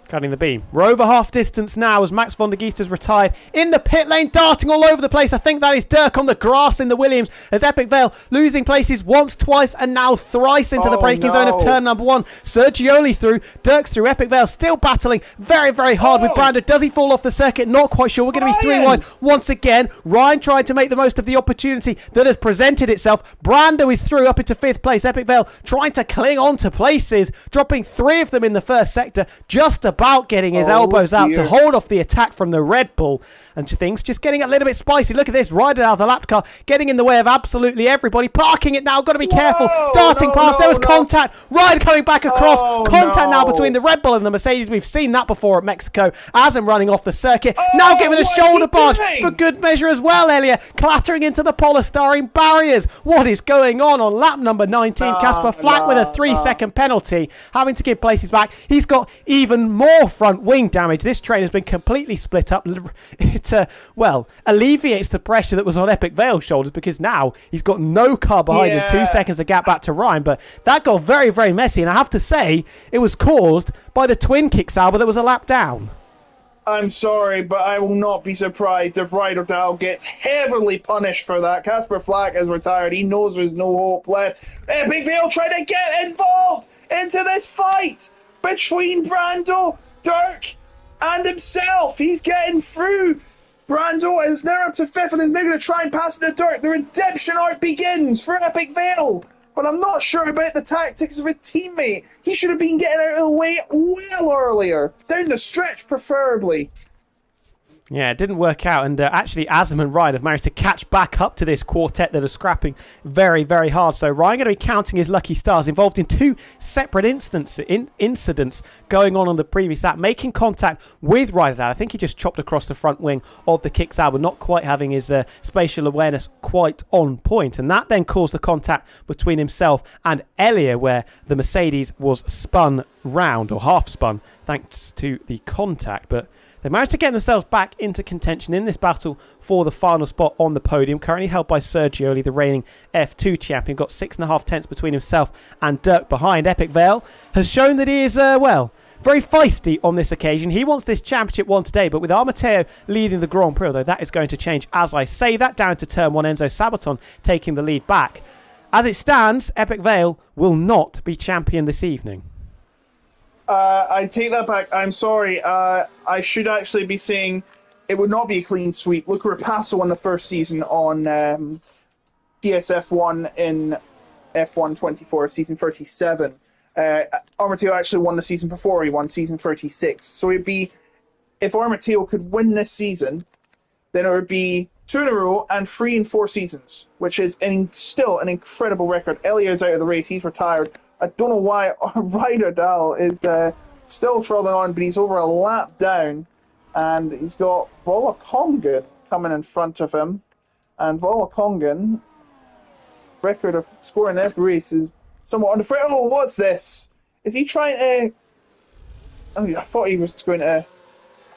Cutting the beam. We're over half distance now as Max Van der Geest has retired in the pit lane, darting all over the place. I think that is Dirk on the grass in the Williams as Epic Vale losing places once, twice, and now thrice into the braking zone of turn number 1. Sergioli's through, Dirk's through, Epic Vale still battling very, very hard with Brando. Does he fall off the circuit? Not quite sure. We're going to be 3 wide once again. Ryan trying to make the most of the opportunity that has presented itself. Brando is through up into 5th place. Epic Vale trying to cling on to places, dropping 3 of them in the first sector, just about getting his elbows out to hold off the attack from the Red Bull. And things just getting a little bit spicy. Look at this, riding out of the lap car, getting in the way of absolutely everybody. Parking it now, got to be careful. Darting past, there was contact. Ryan coming back across. Contact now between the Red Bull and the Mercedes. We've seen that before at Mexico. As I'm running off the circuit. Now giving a shoulder barge for good measure as well, Elia. Clattering into the polystyrene barriers. What is going on lap number 19? Casper Flack with a 3-second penalty. Having to give places back. He's got even more front wing damage. This train has been completely split up. It alleviates the pressure that was on Epic Vale's shoulders because now he's got no car behind him. 2 seconds to gap back to Ryan, but that got very, very messy, and I have to say it was caused by the twin kick Sauber that was a lap down. I'm sorry, but I will not be surprised if Rydell gets heavily punished for that. Casper Flack is retired. He knows there's no hope left. Epic Vale trying to get involved into this fight between Brando, Dirk, and himself. He's getting through. Brando is now up to 5th and is now going to try and pass it to Dirk. The redemption arc begins for Epic Vale. But I'm not sure about the tactics of a teammate. He should have been getting out of the way well earlier. Down the stretch, preferably. Yeah, it didn't work out, and actually Azam and Ryan have managed to catch back up to this quartet that are scrapping very, very hard. So Ryan going to be counting his lucky stars, involved in two separate incidents going on the previous lap, making contact with Ryder. I think he just chopped across the front wing of the kick Sauber, not quite having his spatial awareness quite on point, and that then caused the contact between himself and Elia, where the Mercedes was spun round, or half spun, thanks to the contact. But they managed to get themselves back into contention in this battle for the final spot on the podium, currently held by Sergio, the reigning F2 champion. Got 6.5 tenths between himself and Dirk behind. Epic Vale has shown that he is, very feisty on this occasion. He wants this championship won today, but with Armateo leading the Grand Prix, although that is going to change as I say that, down to turn 1, Enzo Sabaton taking the lead back. As it stands, Epic Vale will not be champion this evening. I take that back. I'm sorry. I should actually be saying it would not be a clean sweep. Luca Rapasso won the first season on PSF1 in F1 24, season 37. Armateo actually won the season before. He won season 36. So it'd be, if Armateo could win this season, then it would be 2 in a row and 3 in 4 seasons, which is still an incredible record. Elia's out of the race. He's retired. I don't know why Ryder Dahl is still trotting on, but he's over a lap down, and he's got Volakongan coming in front of him. And Volakongan, record of scoring every race is somewhat on the front. Oh, what's this? Is he trying to? Oh, I thought he was going to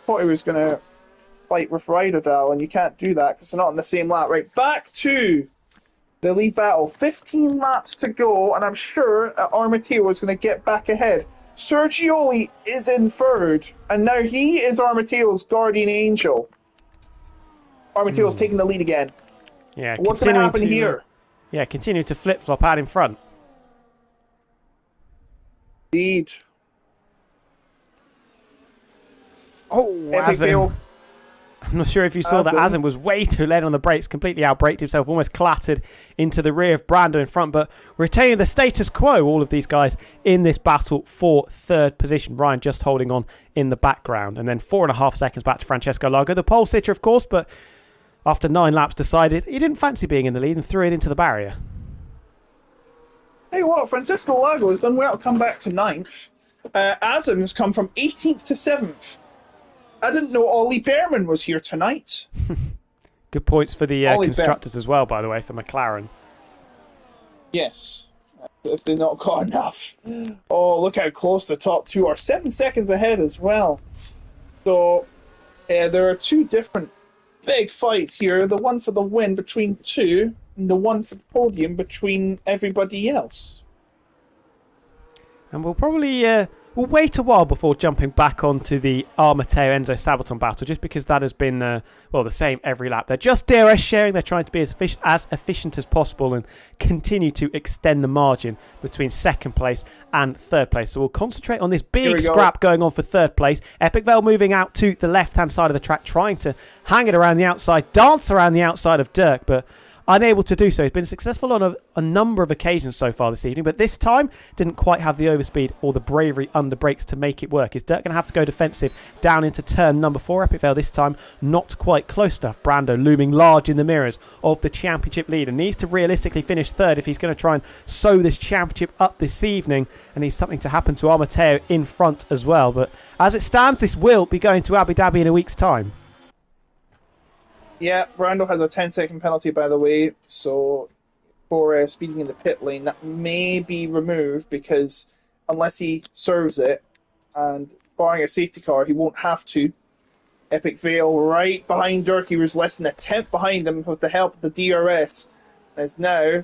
fight with Ryder Dahl, and you can't do that because they're not on the same lap. Right, back to the lead battle. 15 laps to go, and I'm sure Armateo is going to get back ahead. Sergioli is in third, and now he is Armateo's guardian angel. Armateo's taking the lead again. Yeah, what's going to happen here? Yeah, continue to flip-flop out in front. Indeed. Oh, I'm not sure if you saw that Azam was way too late on the brakes, completely outbraked himself, almost clattered into the rear of Brando in front, but retaining the status quo, all of these guys in this battle for third position. Ryan just holding on in the background, and then 4.5 seconds back to Francesco Largo, the pole sitter, of course, but after 9 laps decided he didn't fancy being in the lead and threw it into the barrier. Hey, what? Francesco Largo has done well to come back to 9th. Azam's come from 18th to 7th. I didn't know Ollie Behrman was here tonight. Good points for the constructors as well, by the way, for McLaren. Yes, if they've not got enough. Oh, look how close the top two are. 7 seconds ahead as well. So, there are 2 different big fights here. The one for the win between 2, and the one for the podium between everybody else. And we'll probably we'll wait a while before jumping back onto the Armateo Enzo Sabaton battle, just because that has been the same every lap. They're just DRS sharing. They're trying to be as efficient as possible and continue to extend the margin between second place and third place. So we'll concentrate on this big scrap going on for third place. Epic Vale moving out to the left-hand side of the track, trying to hang it around the outside, dance around the outside of Dirk, but unable to do so. He's been successful on a number of occasions so far this evening, but this time didn't quite have the overspeed or the bravery under brakes to make it work. Is Dirk going to have to go defensive down into turn number 4? Epic Vale this time not quite close enough. Brando looming large in the mirrors of the championship leader. Needs to realistically finish third if he's going to try and sew this championship up this evening, and needs something to happen to Armateo in front as well. But as it stands, this will be going to Abu Dhabi in a week's time. Yeah, Brando has a 10-second penalty, by the way, so for speeding in the pit lane, that may be removed because unless he serves it, and barring a safety car, he won't have to. Epic Vale right behind Dirk. He was less than a tenth behind him with the help of the DRS. And is now,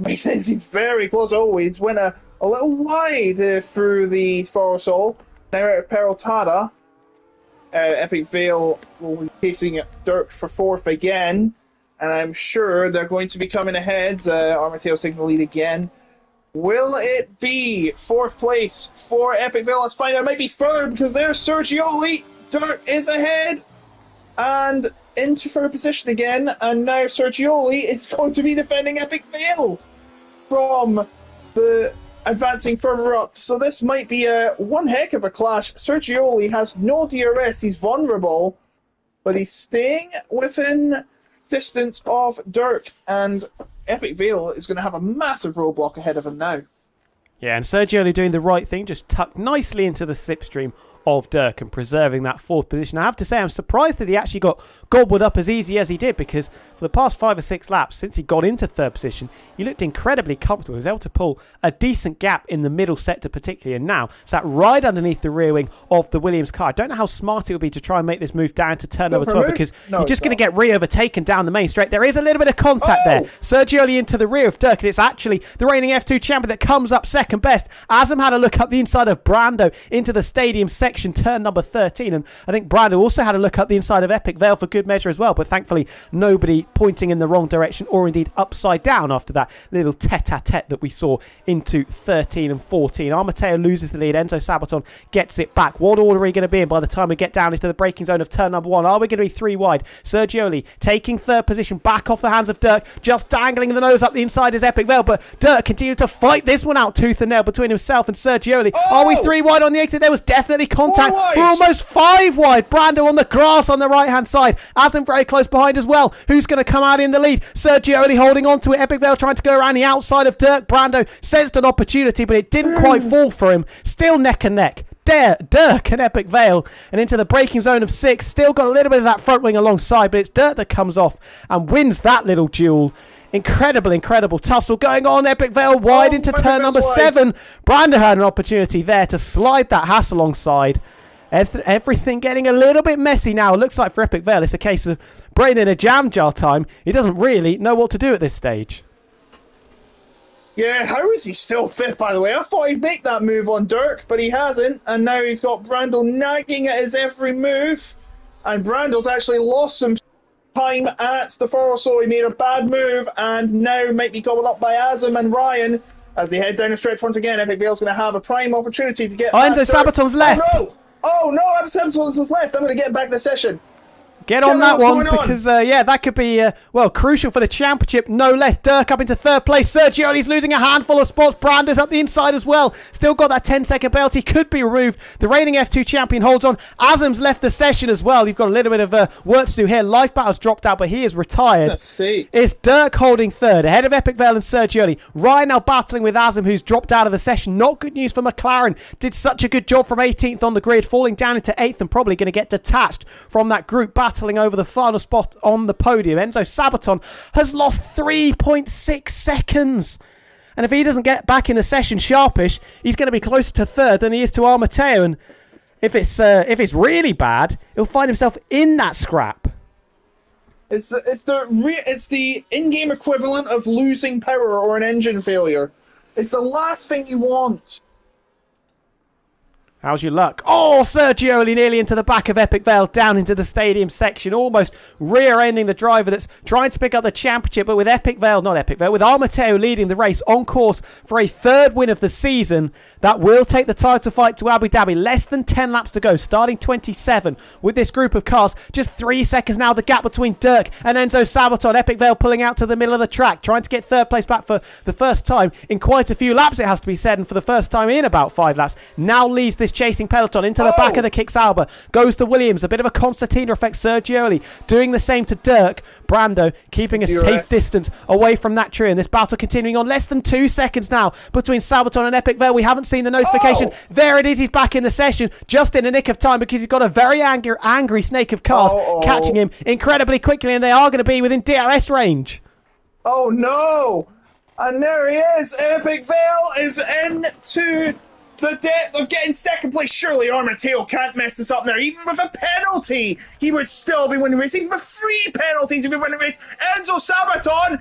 he's very close. Oh, he's went a little wide through the Forosol. Now out of Perotada. Epic Vale will be chasing Dirk for 4th again, and I'm sure they're going to be coming ahead. Armateo's taking the lead again. Will it be 4th place for Epic Vale? Let's find out. It might be 3rd because there's Sergioli. Dirk is ahead and into 3rd position again, and now Sergioli is going to be defending Epic Vale from the advancing further up. So this might be one heck of a clash. Sergioli has no DRS. He's vulnerable. but he's staying within distance of Dirk, and Epic Vale is going to have a massive roadblock ahead of him now. Yeah, and Sergio doing the right thing, just tucked nicely into the slipstream of Dirk and preserving that fourth position. I have to say, I'm surprised that he actually got gobbled up as easy as he did, because for the past 5 or 6 laps since he got into third position, he looked incredibly comfortable. He was able to pull a decent gap in the middle sector particularly, and now sat right underneath the rear wing of the Williams car. I don't know how smart it would be to try and make this move down to turn number 12, because you're just going to get re-overtaken down the main straight. There is a little bit of contact there. Sergio into the rear of Dirk, and it's actually the reigning F2 champion that comes up second best. Azam had a look up the inside of Brando into the stadium section, turn number 13, and I think Brando also had a look up the inside of Epic Vale for good measure as well, but thankfully nobody pointing in the wrong direction or indeed upside down after that little tete-a-tete that we saw into 13 and 14. Armateo loses the lead. Enzo Sabaton gets it back. What order are we going to be in by the time we get down into the braking zone of turn number 1? Are we going to be 3 wide? Sergioli taking third position back off the hands of Dirk, just dangling the nose up the inside is Epic Vale, but Dirk continued to fight this one out tooth and nail between himself and Sergioli. Are we 3 wide on the exit? There was definitely contact. We're almost 5 wide. Brando on the grass on the right hand side. Azam very close behind as well. Who's going to come out in the lead? Sergioli holding on to it. Epic Vale trying to go around the outside of Dirk. Brando sensed an opportunity, but it didn't quite fall for him. Still neck and neck. Dirk and Epic Vale, and into the braking zone of 6. Still got a little bit of that front wing alongside, but it's Dirk that comes off and wins that little duel. Incredible tussle going on. Epic Vale wide into turn number 7. Brando had an opportunity there to slide that Haas alongside. Everything getting a little bit messy now. It looks like for Epic Vale it's a case of brain in a jam jar time. He doesn't really know what to do at this stage. Yeah, how is he still 5th, by the way? I thought he'd make that move on Dirk, but he hasn't, and now he's got Brando nagging at his every move, and Brando's actually lost some time at the furrow, so he made a bad move, and now might be gobbled up by Azam and Ryan as they head down the stretch front again. Epic Vale's going to have a prime opportunity to get Enzo Sabaton's left. Oh no, Enzo Sabaton's left. I'm going to get him back in the session. Get on that one, because that could be crucial for the championship, no less. Dirk up into third place. Sergioli's losing a handful of spots. Brando's up the inside as well. Still got that 10-second penalty. Could be removed. The reigning F2 champion holds on. Azam's left the session as well. You've got a little bit of work to do here. Life Battle's dropped out, but he is retired. Let's see. It's Dirk holding third, ahead of Epic Vale and Sergioli. Ryan now battling with Azam, who's dropped out of the session. Not good news for McLaren. Did such a good job from 18th on the grid, falling down into 8th and probably going to get detached from that group battling over the final spot on the podium. Enzo Sabaton has lost 3.6 seconds. And if he doesn't get back in the session sharpish, he's going to be closer to third than he is to Armateo. And if it's really bad, he'll find himself in that scrap. It's the in-game equivalent of losing power or an engine failure. It's the last thing you want. How's your luck? Oh, Sergioli nearly into the back of Epic Vale, down into the stadium section, almost rear-ending the driver that's trying to pick up the championship, but with with Armateo leading the race on course for a 3rd win of the season, that will take the title fight to Abu Dhabi. Less than 10 laps to go, starting 27 with this group of cars. Just 3 seconds now, the gap between Dirk and Enzo Sabaton. Epic Vale pulling out to the middle of the track, trying to get 3rd place back for the first time in quite a few laps, it has to be said, and for the first time in about 5 laps. Now leads this chasing peloton into the back of the Kicks Alba. Goes to Williams. A bit of a concertina effect. Sergioli doing the same to Dirk. Brando keeping a safe distance away from that tree. And this battle continuing on. Less than 2 seconds now between Sabaton and Epic Vale. We haven't seen the notification. There it is. He's back in the session just in the nick of time because he's got a very angry snake of cars catching him incredibly quickly, and they are going to be within DRS range. Oh no! And there he is. Epic Vale is into the depths of getting 2nd place. Surely Armateo can't mess this up there. Even with a penalty, he would still be winning the race. Even with 3 penalties, he'd be winning the race. Enzo Sabaton. And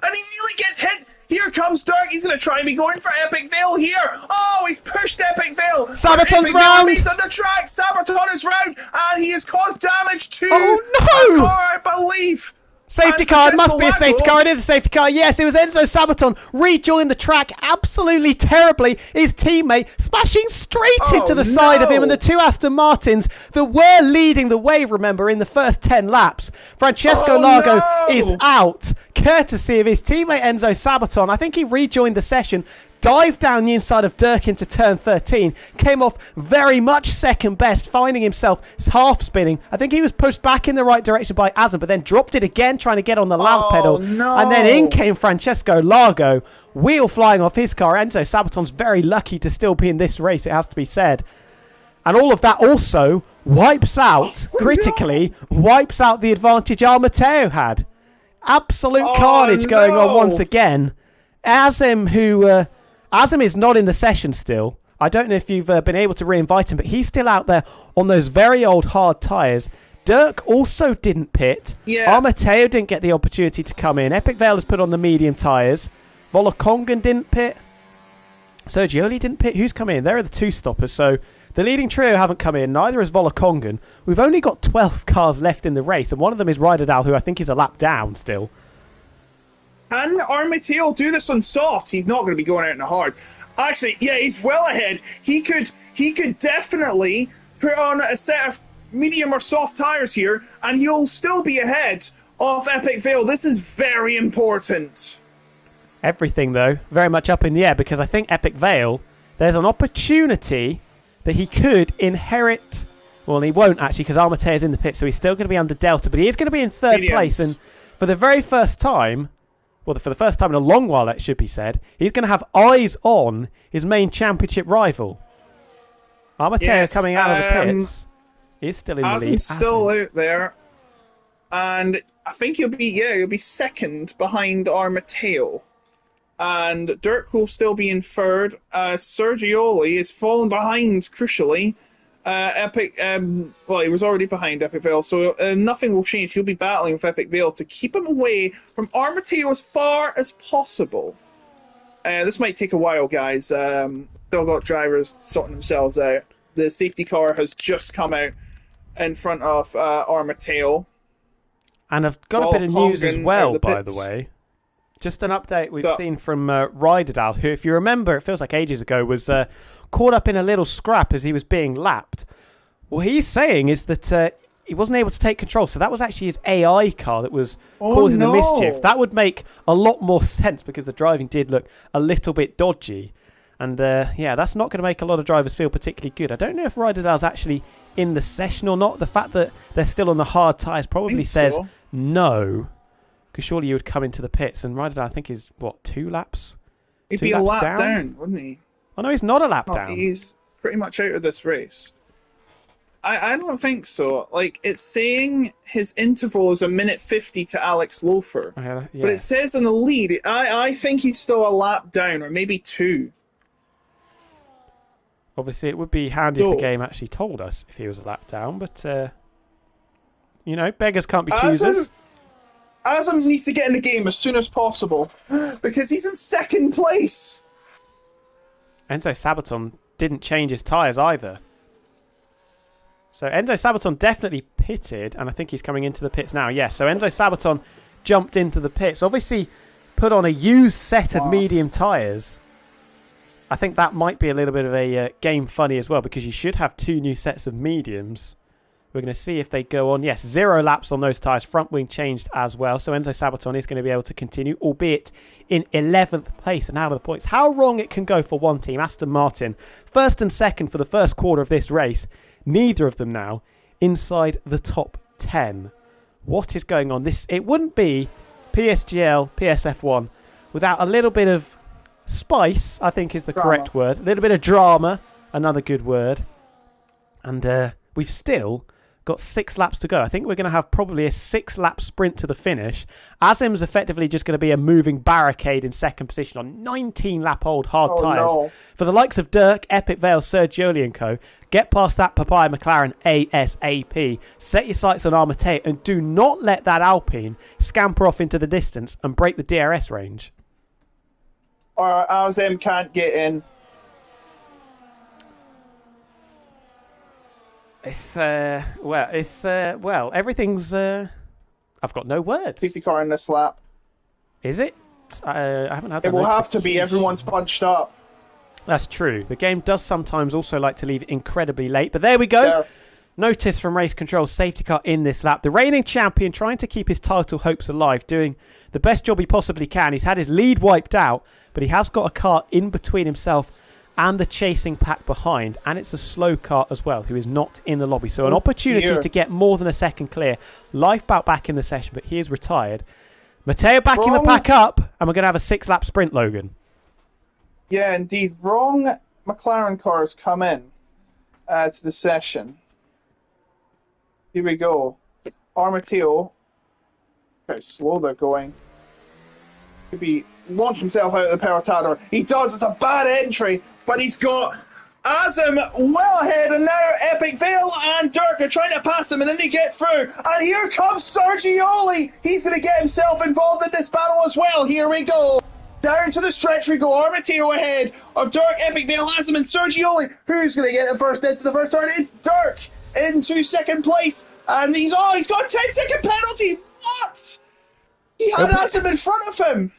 he nearly gets hit. Here comes Dirk. He's going to try and be going for Epic Vale here. Oh, he's pushed Epic Vale. Sabaton's round. He's on the track. Sabaton is round. And he has caused damage to a car, I believe. Safety car, it must be a safety car. It is a safety car. Yes, it was Enzo Sabaton rejoined the track absolutely terribly. His teammate smashing straight into the side of him, and the 2 Aston Martins that were leading the way, remember, in the first 10 laps. Francesco Largo is out, courtesy of his teammate Enzo Sabaton. I think he rejoined the session dived down the inside of Dirk into turn 13, came off very much second best, finding himself half spinning. I think he was pushed back in the right direction by Azem, but then dropped it again, trying to get on the lamp pedal. No. And then in came Francesco Largo, wheel flying off his car. Enzo Sabaton's very lucky to still be in this race, it has to be said. And all of that also wipes out, critically, wipes out the advantage Mateo had. Absolute carnage going on once again. Azem is not in the session still. I don't know if you've been able to re-invite him, but he's still out there on those very old hard tyres. Dirk also didn't pit. Yeah. Mateo didn't get the opportunity to come in. Epic Vale has put on the medium tyres. Volokongan didn't pit. Sergioli didn't pit. Who's come in? There are the two stoppers. So the leading trio haven't come in. Neither has Volokongan. We've only got 12 cars left in the race, and one of them is Ryderdal, who I think is a lap down still. Can Mateo do this on soft? He's not going to be going out in the hard. Actually, yeah, he's well ahead. He could definitely put on a set of medium or soft tyres here, and he'll still be ahead of Epic Vale. This is very important. Everything, though, very much up in the air, because I think Epic Vale, there's an opportunity that he could inherit. Well, he won't, actually, because Armateo's in the pit, so he's still going to be under Delta, but he is going to be in third place. And for the very first time, well, for the first time in a long while, it should be said, he's going to have eyes on his main championship rival. Armateo coming out of the pits. He's still in the lead. Azem's still out there. And I think he'll be second behind Mateo. And Dirk will still be in third. Sergioli is falling behind, crucially. He was already behind Epic Vale, so nothing will change. He'll be battling with Epic Vale to keep him away from Mateo as far as possible. This might take a while, guys. Still got drivers sorting themselves out. The safety car has just come out in front of Mateo. And I've got a bit of news as well, by the way. Just an update we've seen from Ryderdal, who, if you remember, it feels like ages ago, was caught up in a little scrap as he was being lapped. What he's saying is that he wasn't able to take control, so that was actually his AI car that was causing the mischief. That would make a lot more sense because the driving did look a little bit dodgy. And that's not going to make a lot of drivers feel particularly good. I don't know if Ryderdal's actually in the session or not. The fact that they're still on the hard tyres probably says no. Because surely you would come into the pits, and Ryderdal, I think, is, 2 laps? He'd be a lap down, wouldn't he? Oh, no, he's not a lap down. He's pretty much out of this race. I don't think so. Like, it's saying his interval is 1:50 to Alex Lofer. But it says in the lead, I think he's still a lap down, or maybe 2. Obviously, it would be handy if the game actually told us if he was a lap down, but, beggars can't be choosers. Azem needs to get in the game as soon as possible, because he's in second place. Enzo Sabaton didn't change his tyres either. So Enzo Sabaton definitely pitted, and I think he's coming into the pits now. Yes, so Enzo Sabaton jumped into the pits. Obviously, put on a used set of medium tyres. I think that might be a little bit of a game funny as well, because you should have 2 new sets of mediums. We're going to see if they go on. Yes, 0 laps on those tyres. Front wing changed as well. So Enzo Sabaton is going to be able to continue, albeit in 11th place and out of the points. How wrong it can go for one team. Aston Martin, first and second for the first quarter of this race. Neither of them now inside the top 10. What is going on? It wouldn't be PSGL, PSF1 without a little bit of spice, I think is the correct word. A little bit of drama, another good word. And we've still got 6 laps to go. I think we're going to have probably a 6-lap sprint to the finish. Azem's effectively just going to be a moving barricade in second position on 19-lap-old hard tyres. No. For the likes of Dirk, Epic Vale, Sergioli and co., get past that Papaya McLaren ASAP. Set your sights on Mateo and do not let that Alpine scamper off into the distance and break the DRS range. Or Azem can't get in. Everything's. I've got no words. Safety car in this lap. Is it? I haven't had. It will have to be. Everyone's punched up. That's true. The game does sometimes also like to leave incredibly late, but there we go. Yeah. Notice from race control, safety car in this lap. The reigning champion trying to keep his title hopes alive, doing the best job he possibly can. He's had his lead wiped out, but he has got a car in between himself and the chasing pack behind, and it's a slow car as well, who is not in the lobby. So an opportunity to get more than a second clear. Lifeboat back in the session, but he is retired. Matteo backing the pack up, and we're going to have a 6-lap sprint, Logan. Yeah, indeed. Wrong McLaren cars come in to the session. Here we go. Armateo. How slow they're going. Could be launch himself out of the Peloton. He does. It's a bad entry, but he's got Azam well ahead, and now Epic Vale and Dirk are trying to pass him, and then they get through. And here comes Sergioli. He's going to get himself involved in this battle as well. Here we go. Down to the stretch we go. Armateo ahead of Dirk, Epic Vale, Azam, and Sergioli. Who's going to get the first into the first turn? It's Dirk into second place, and he's got a 10-second penalty. What? He had Azam in front of him.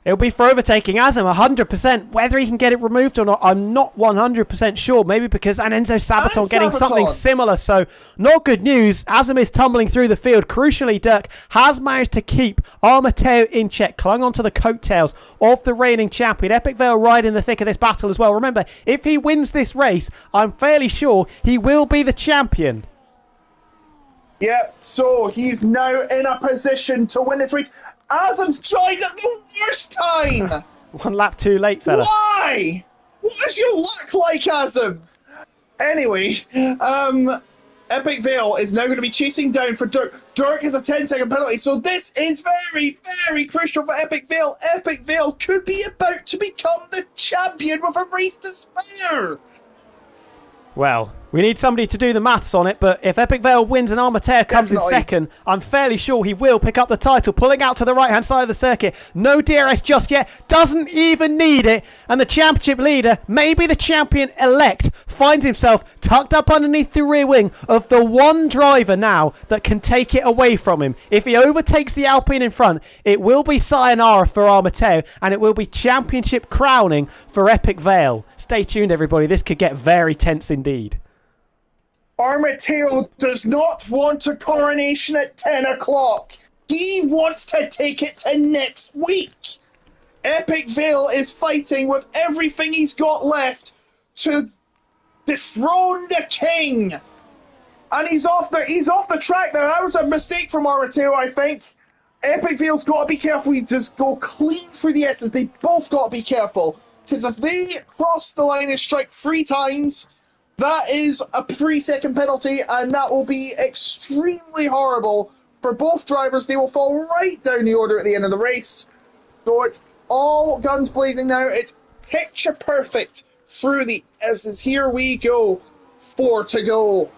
It'll be for overtaking Azam 100%. Whether he can get it removed or not, I'm not 100% sure. Maybe because Enzo Sabaton getting something similar. So, not good news. Azam is tumbling through the field. Crucially, Dirk has managed to keep Armateo in check, clung onto the coattails of the reigning champion. Epic Vale right in the thick of this battle as well. Remember, if he wins this race, I'm fairly sure he will be the champion. Yep, so he's now in a position to win this race. Azam's tried at the worst time. 1 lap too late, fella. Why? What is your luck like, Azam? Anyway, Epic Vale is now going to be chasing down for Dirk. Dirk has a 10-second penalty, so this is very, very crucial for Epic Vale. Epic Vale could be about to become the champion with a race to spare. Well, we need somebody to do the maths on it, but if Epic Vale wins and Armateo comes in second, I'm fairly sure he will pick up the title, pulling out to the right-hand side of the circuit. No DRS just yet, doesn't even need it, and the championship leader, maybe the champion-elect, finds himself tucked up underneath the rear wing of the one driver now that can take it away from him. If he overtakes the Alpine in front, it will be sayonara for Armateo, and it will be championship crowning for Epic Vale. Stay tuned, everybody. This could get very tense indeed. Armateo does not want a coronation at 10 o'clock. He wants to take it to next week. Epic Vale is fighting with everything he's got left to dethrone the king. And he's off the track there. That was a mistake from Armateo, I think. Epic Vale's got to be careful. He just go clean through the S's. They both got to be careful. Because if they cross the line and strike 3 times, that is a 3-second penalty, and that will be extremely horrible for both drivers. They will fall right down the order at the end of the race. So it's all guns blazing now. It's picture perfect through the S's. Here we go. 4 to go.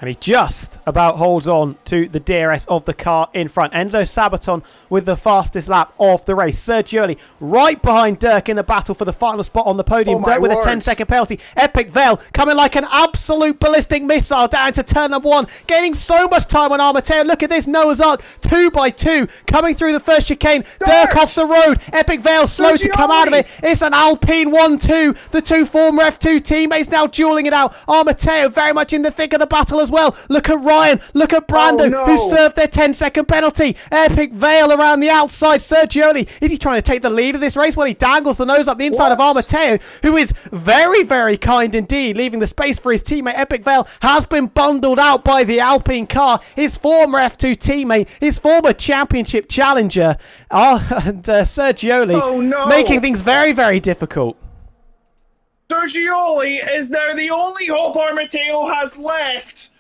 And he just about holds on to the DRS of the car in front. Enzo Sabaton with the fastest lap of the race. Sergioli right behind Dirk in the battle for the final spot on the podium. Dirk with a 10-second penalty. Epic Vale coming like an absolute ballistic missile down to turn number 1. Gaining so much time on Armateo. Look at this Noah's Ark. 2x2 coming through the first chicane. Dirk off the road. Epic Vale slow to come out of it. It's an Alpine 1-2. The 2 former F2 teammates now dueling it out. Armateo very much in the thick of the battle as well. Look at Ryan. Look at Brando, who served their 10-second penalty. Epic Vale around the outside. Sergioli, is he trying to take the lead of this race? Well, he dangles the nose up the inside of Armateo, who is very, very kind indeed, leaving the space for his teammate. Epic Vale has been bundled out by the Alpine car. His former F2 teammate, his former championship challenger, and Sergioli, making things very, very difficult. Sergioli is now the only hope Armateo has left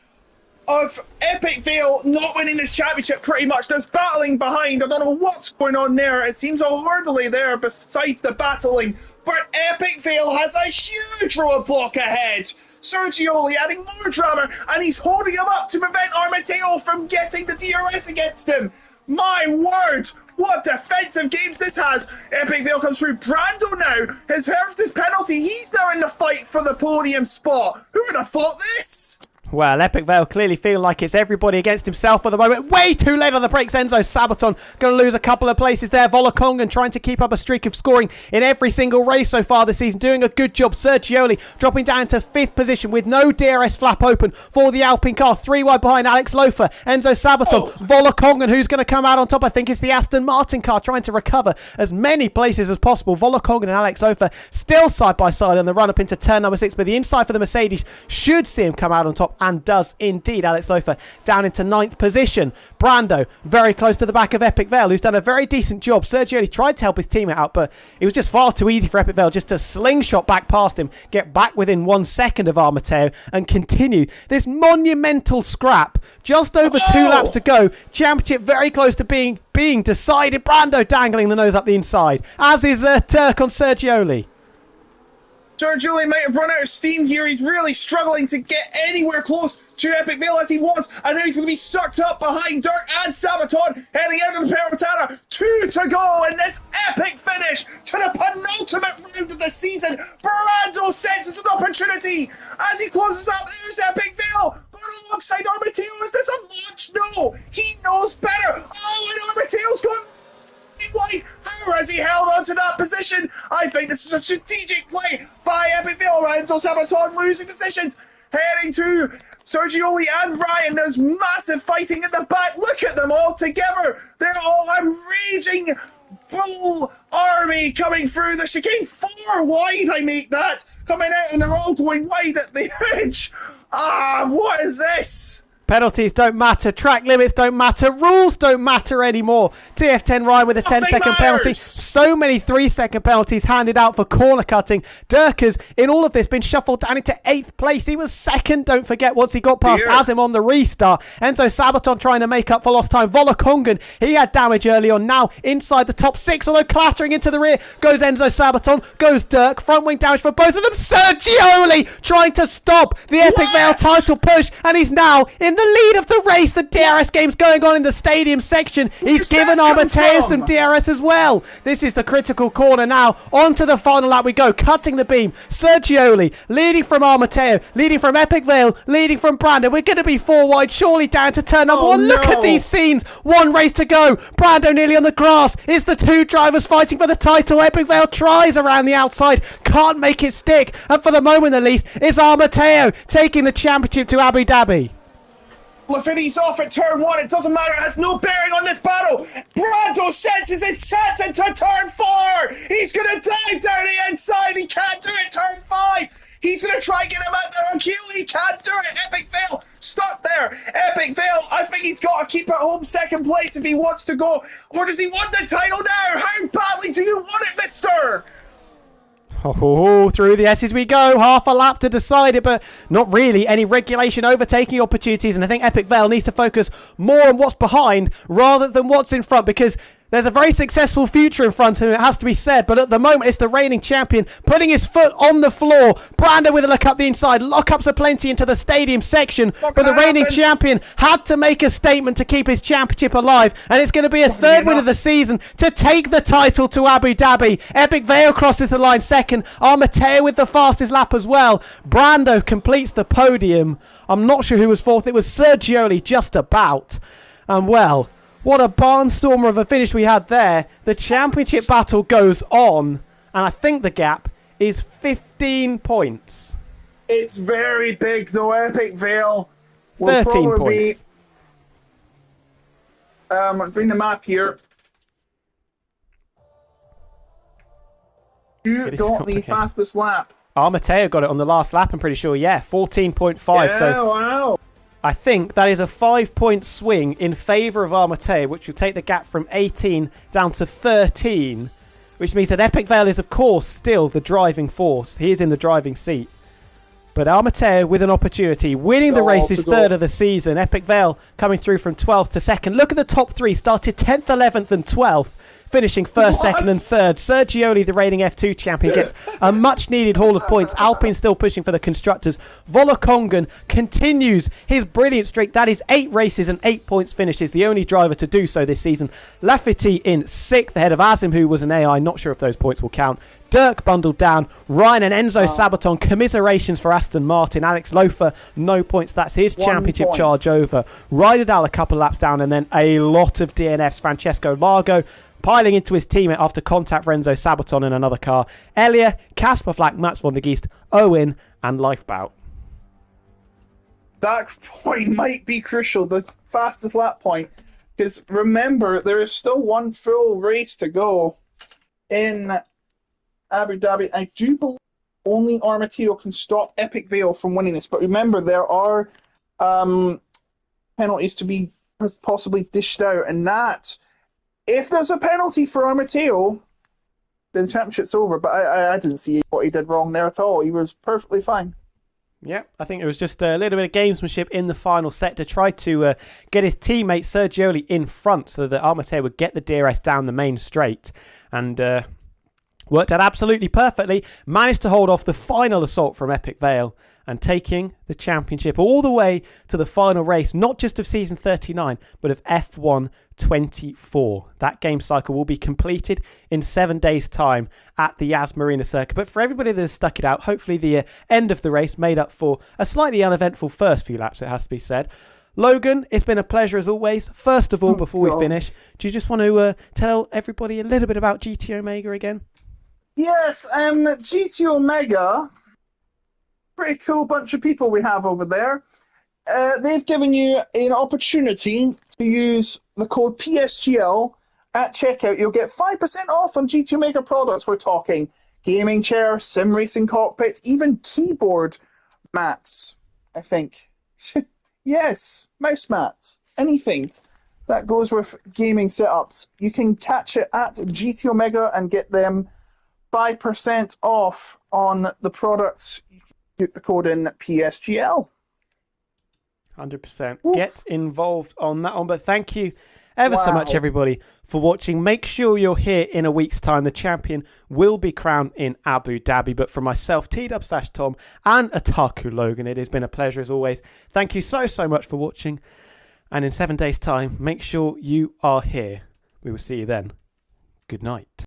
of Epic Vale not winning this championship pretty much. There's battling behind. I don't know what's going on there. It seems all orderly there besides the battling. But Epic Vale has a huge roadblock ahead. Sergioli adding more drama, and he's holding him up to prevent Armateo from getting the DRS against him. My word, what defensive games this has. Epic Vale comes through. Brando now has served his penalty. He's now in the fight for the podium spot. Who would have thought this? Well, Epic Vale clearly feeling like it's everybody against himself at the moment. Way too late on the brakes. Enzo Sabaton going to lose a couple of places there. Volokongan trying to keep up a streak of scoring in every single race so far this season. Doing a good job. Sergioli dropping down to 5th position with no DRS flap open for the Alpine car. 3 wide behind Alex Lofer. Enzo Sabaton. Volokongan, who's going to come out on top, I think, is the Aston Martin car, trying to recover as many places as possible. Volokongan and Alex Lofer still side by side on the run up into turn number 6. But the inside for the Mercedes should see him come out on top, and does indeed. Alex Lofer down into 9th position. Brando very close to the back of Epic Vale, who's done a very decent job. Sergioli tried to help his teammate out, but it was just far too easy for Epic Vale just to slingshot back past him, get back within 1 second of Armateo, and continue this monumental scrap. Just over 2 laps to go. Championship very close to being decided. Brando dangling the nose up the inside, as is Turk on Sergioli. Sergioli might have run out of steam here. He's really struggling to get anywhere close to Epic Vale as he wants. I know he's going to be sucked up behind Dirk and Sabaton, heading out of the Perottana. 2 to go in this epic finish to the penultimate round of the season. Brando senses an opportunity as he closes up. There's Epic Vale going alongside Armateo. Is this a launch? No, he knows better. Oh, and Armateo's going wide. How has he held on to that position? I think this is a strategic play by Epic Vale. Enzo Sabaton losing positions, heading to Sergioli and Ryan. There's massive fighting in the back. Look at them all together. They're all a raging bull army coming through the chicane. 4 wide, I make that. Coming out, and they're all going wide at the edge. What is this? Penalties don't matter, track limits don't matter, rules don't matter anymore. TF10 Ryan with a 10-second penalty. So many 3-second penalties handed out for corner cutting. Durkers, in all of this, been shuffled down into 8th place. He was 2nd, don't forget, once he got past Azim on the restart. Enzo Sabaton trying to make up for lost time. Volokongan, he had damage early on, now inside the top 6, although clattering into the rear goes Enzo Sabaton, goes Dirk, front wing damage for both of them. Sergioli trying to stop the Epic Vale title push, and he's now in the lead of the race. The DRS game's going on in the stadium section. He's given Armateo some DRS as well. This is the critical corner now. Onto the final lap we go, cutting the beam. Sergioli leading from Armateo, leading from Epic Vale, leading from Brando. We're going to be 4 wide, surely down to turn number 1. Look at these scenes. 1 race to go. Brando nearly on the grass. It's the 2 drivers fighting for the title. Epic Vale tries around the outside, can't make it stick. And for the moment at least, it's Armateo taking the championship to Abu Dhabi. Lafitti's off at turn 1. It doesn't matter. It has no bearing on this battle. Brando senses his chance into turn 4. He's going to dive down the inside. He can't do it. Turn 5. He's going to try and get him out there on Keel. He can't do it. Epic Vale stuck there. Epic Vale, I think he's got to keep at home 2nd place if he wants to go. Or does he want the title now? How badly do you want it, mister? Oh, through the S's we go. Half a lap to decide it, but not really any regulation overtaking opportunities. And I think Epic Vale needs to focus more on what's behind rather than what's in front, because there's a very successful future in front of him, it has to be said. But at the moment, it's the reigning champion putting his foot on the floor. Brando with a look up the inside. Lockups are plenty into the stadium section. But the reigning champion had to make a statement to keep his championship alive. And it's going to be a 3rd win of the season to take the title to Abu Dhabi. Epic Vale crosses the line 2nd. Armateo with the fastest lap as well. Brando completes the podium. I'm not sure who was 4th. It was Sergioli just about. And well, what a barnstormer of a finish we had there. The championship battle goes on, and I think the gap is 15 points. It's very big, though. Epic Vale will 13 points. Bring the map here. You got the fastest lap. Armateo got it on the last lap, I'm pretty sure. Yeah, 14.5. Yeah, so wow. I think that is a 5-point swing in favour of Armateo, which will take the gap from 18 down to 13, which means that Epic Vale is, of course, still the driving force. He is in the driving seat. But Armateo with an opportunity, winning the race is 3rd of the season. Epic Vale coming through from 12th to 2nd. Look at the top 3, started 10th, 11th and 12th. Finishing 1st, 2nd and 3rd. Sergioli, the reigning F2 champion, gets a much-needed haul of points. Alpine still pushing for the constructors. Volokongan continues his brilliant streak. That is 8 races and 8 points finishes. The only driver to do so this season. Lafferty in 6th, ahead of Azim, who was an AI. Not sure if those points will count. Dirk bundled down. Ryan and Enzo Sabaton, commiserations for Aston Martin. Alex Lofer, no points. That's his 1 championship point. charge over. Ryderdale a couple of laps down, and then a lot of DNFs. Francesco Largo piling into his teammate after contact for Enzo Sabaton in another car. Elia, Casper Flack, Mats von der Geest, Owen, and Lifebout. That point might be crucial, the fastest lap point. Because remember, there is still one full race to go in Abu Dhabi. I do believe only Armateo can stop Epic Vale from winning this. But remember, there are penalties to be possibly dished out. And that, if there's a penalty for Armateo, then the championship's over. But I didn't see what he did wrong there at all. He was perfectly fine. Yeah, I think it was just a little bit of gamesmanship in the final set to try to get his teammate Sergioli in front so that Armateo would get the DRS down the main straight. And worked out absolutely perfectly. Managed to hold off the final assault from Epic Vale and taking the championship all the way to the final race, not just of season 39, but of F1 24. That game cycle will be completed in 7 days' time at the Yas Marina circuit. But for everybody that has stuck it out, hopefully the end of the race made up for a slightly uneventful first few laps, it has to be said. Logan, it's been a pleasure as always. First of all, before we finish, do you just want to tell everybody a little bit about GT Omega again? Yes, GT Omega, pretty cool bunch of people we have over there. They've given you an opportunity to use the code PSGL at checkout. You'll get 5% off on GT Omega products. We're talking gaming chairs, sim racing cockpits, even keyboard mats, I think. Yes, mouse mats, anything that goes with gaming setups. You can catch it at GT Omega and get them 5% off on the products. You can put the code in PSGL. 100%. Get involved on that one. But thank you ever so much, everybody, for watching. Make sure you're here in a week's time. The champion will be crowned in Abu Dhabi. But for myself, T-Dub/Tom, and Otaku Logan, it has been a pleasure as always. Thank you so much for watching. And in 7 days' time, make sure you are here. We will see you then. Good night.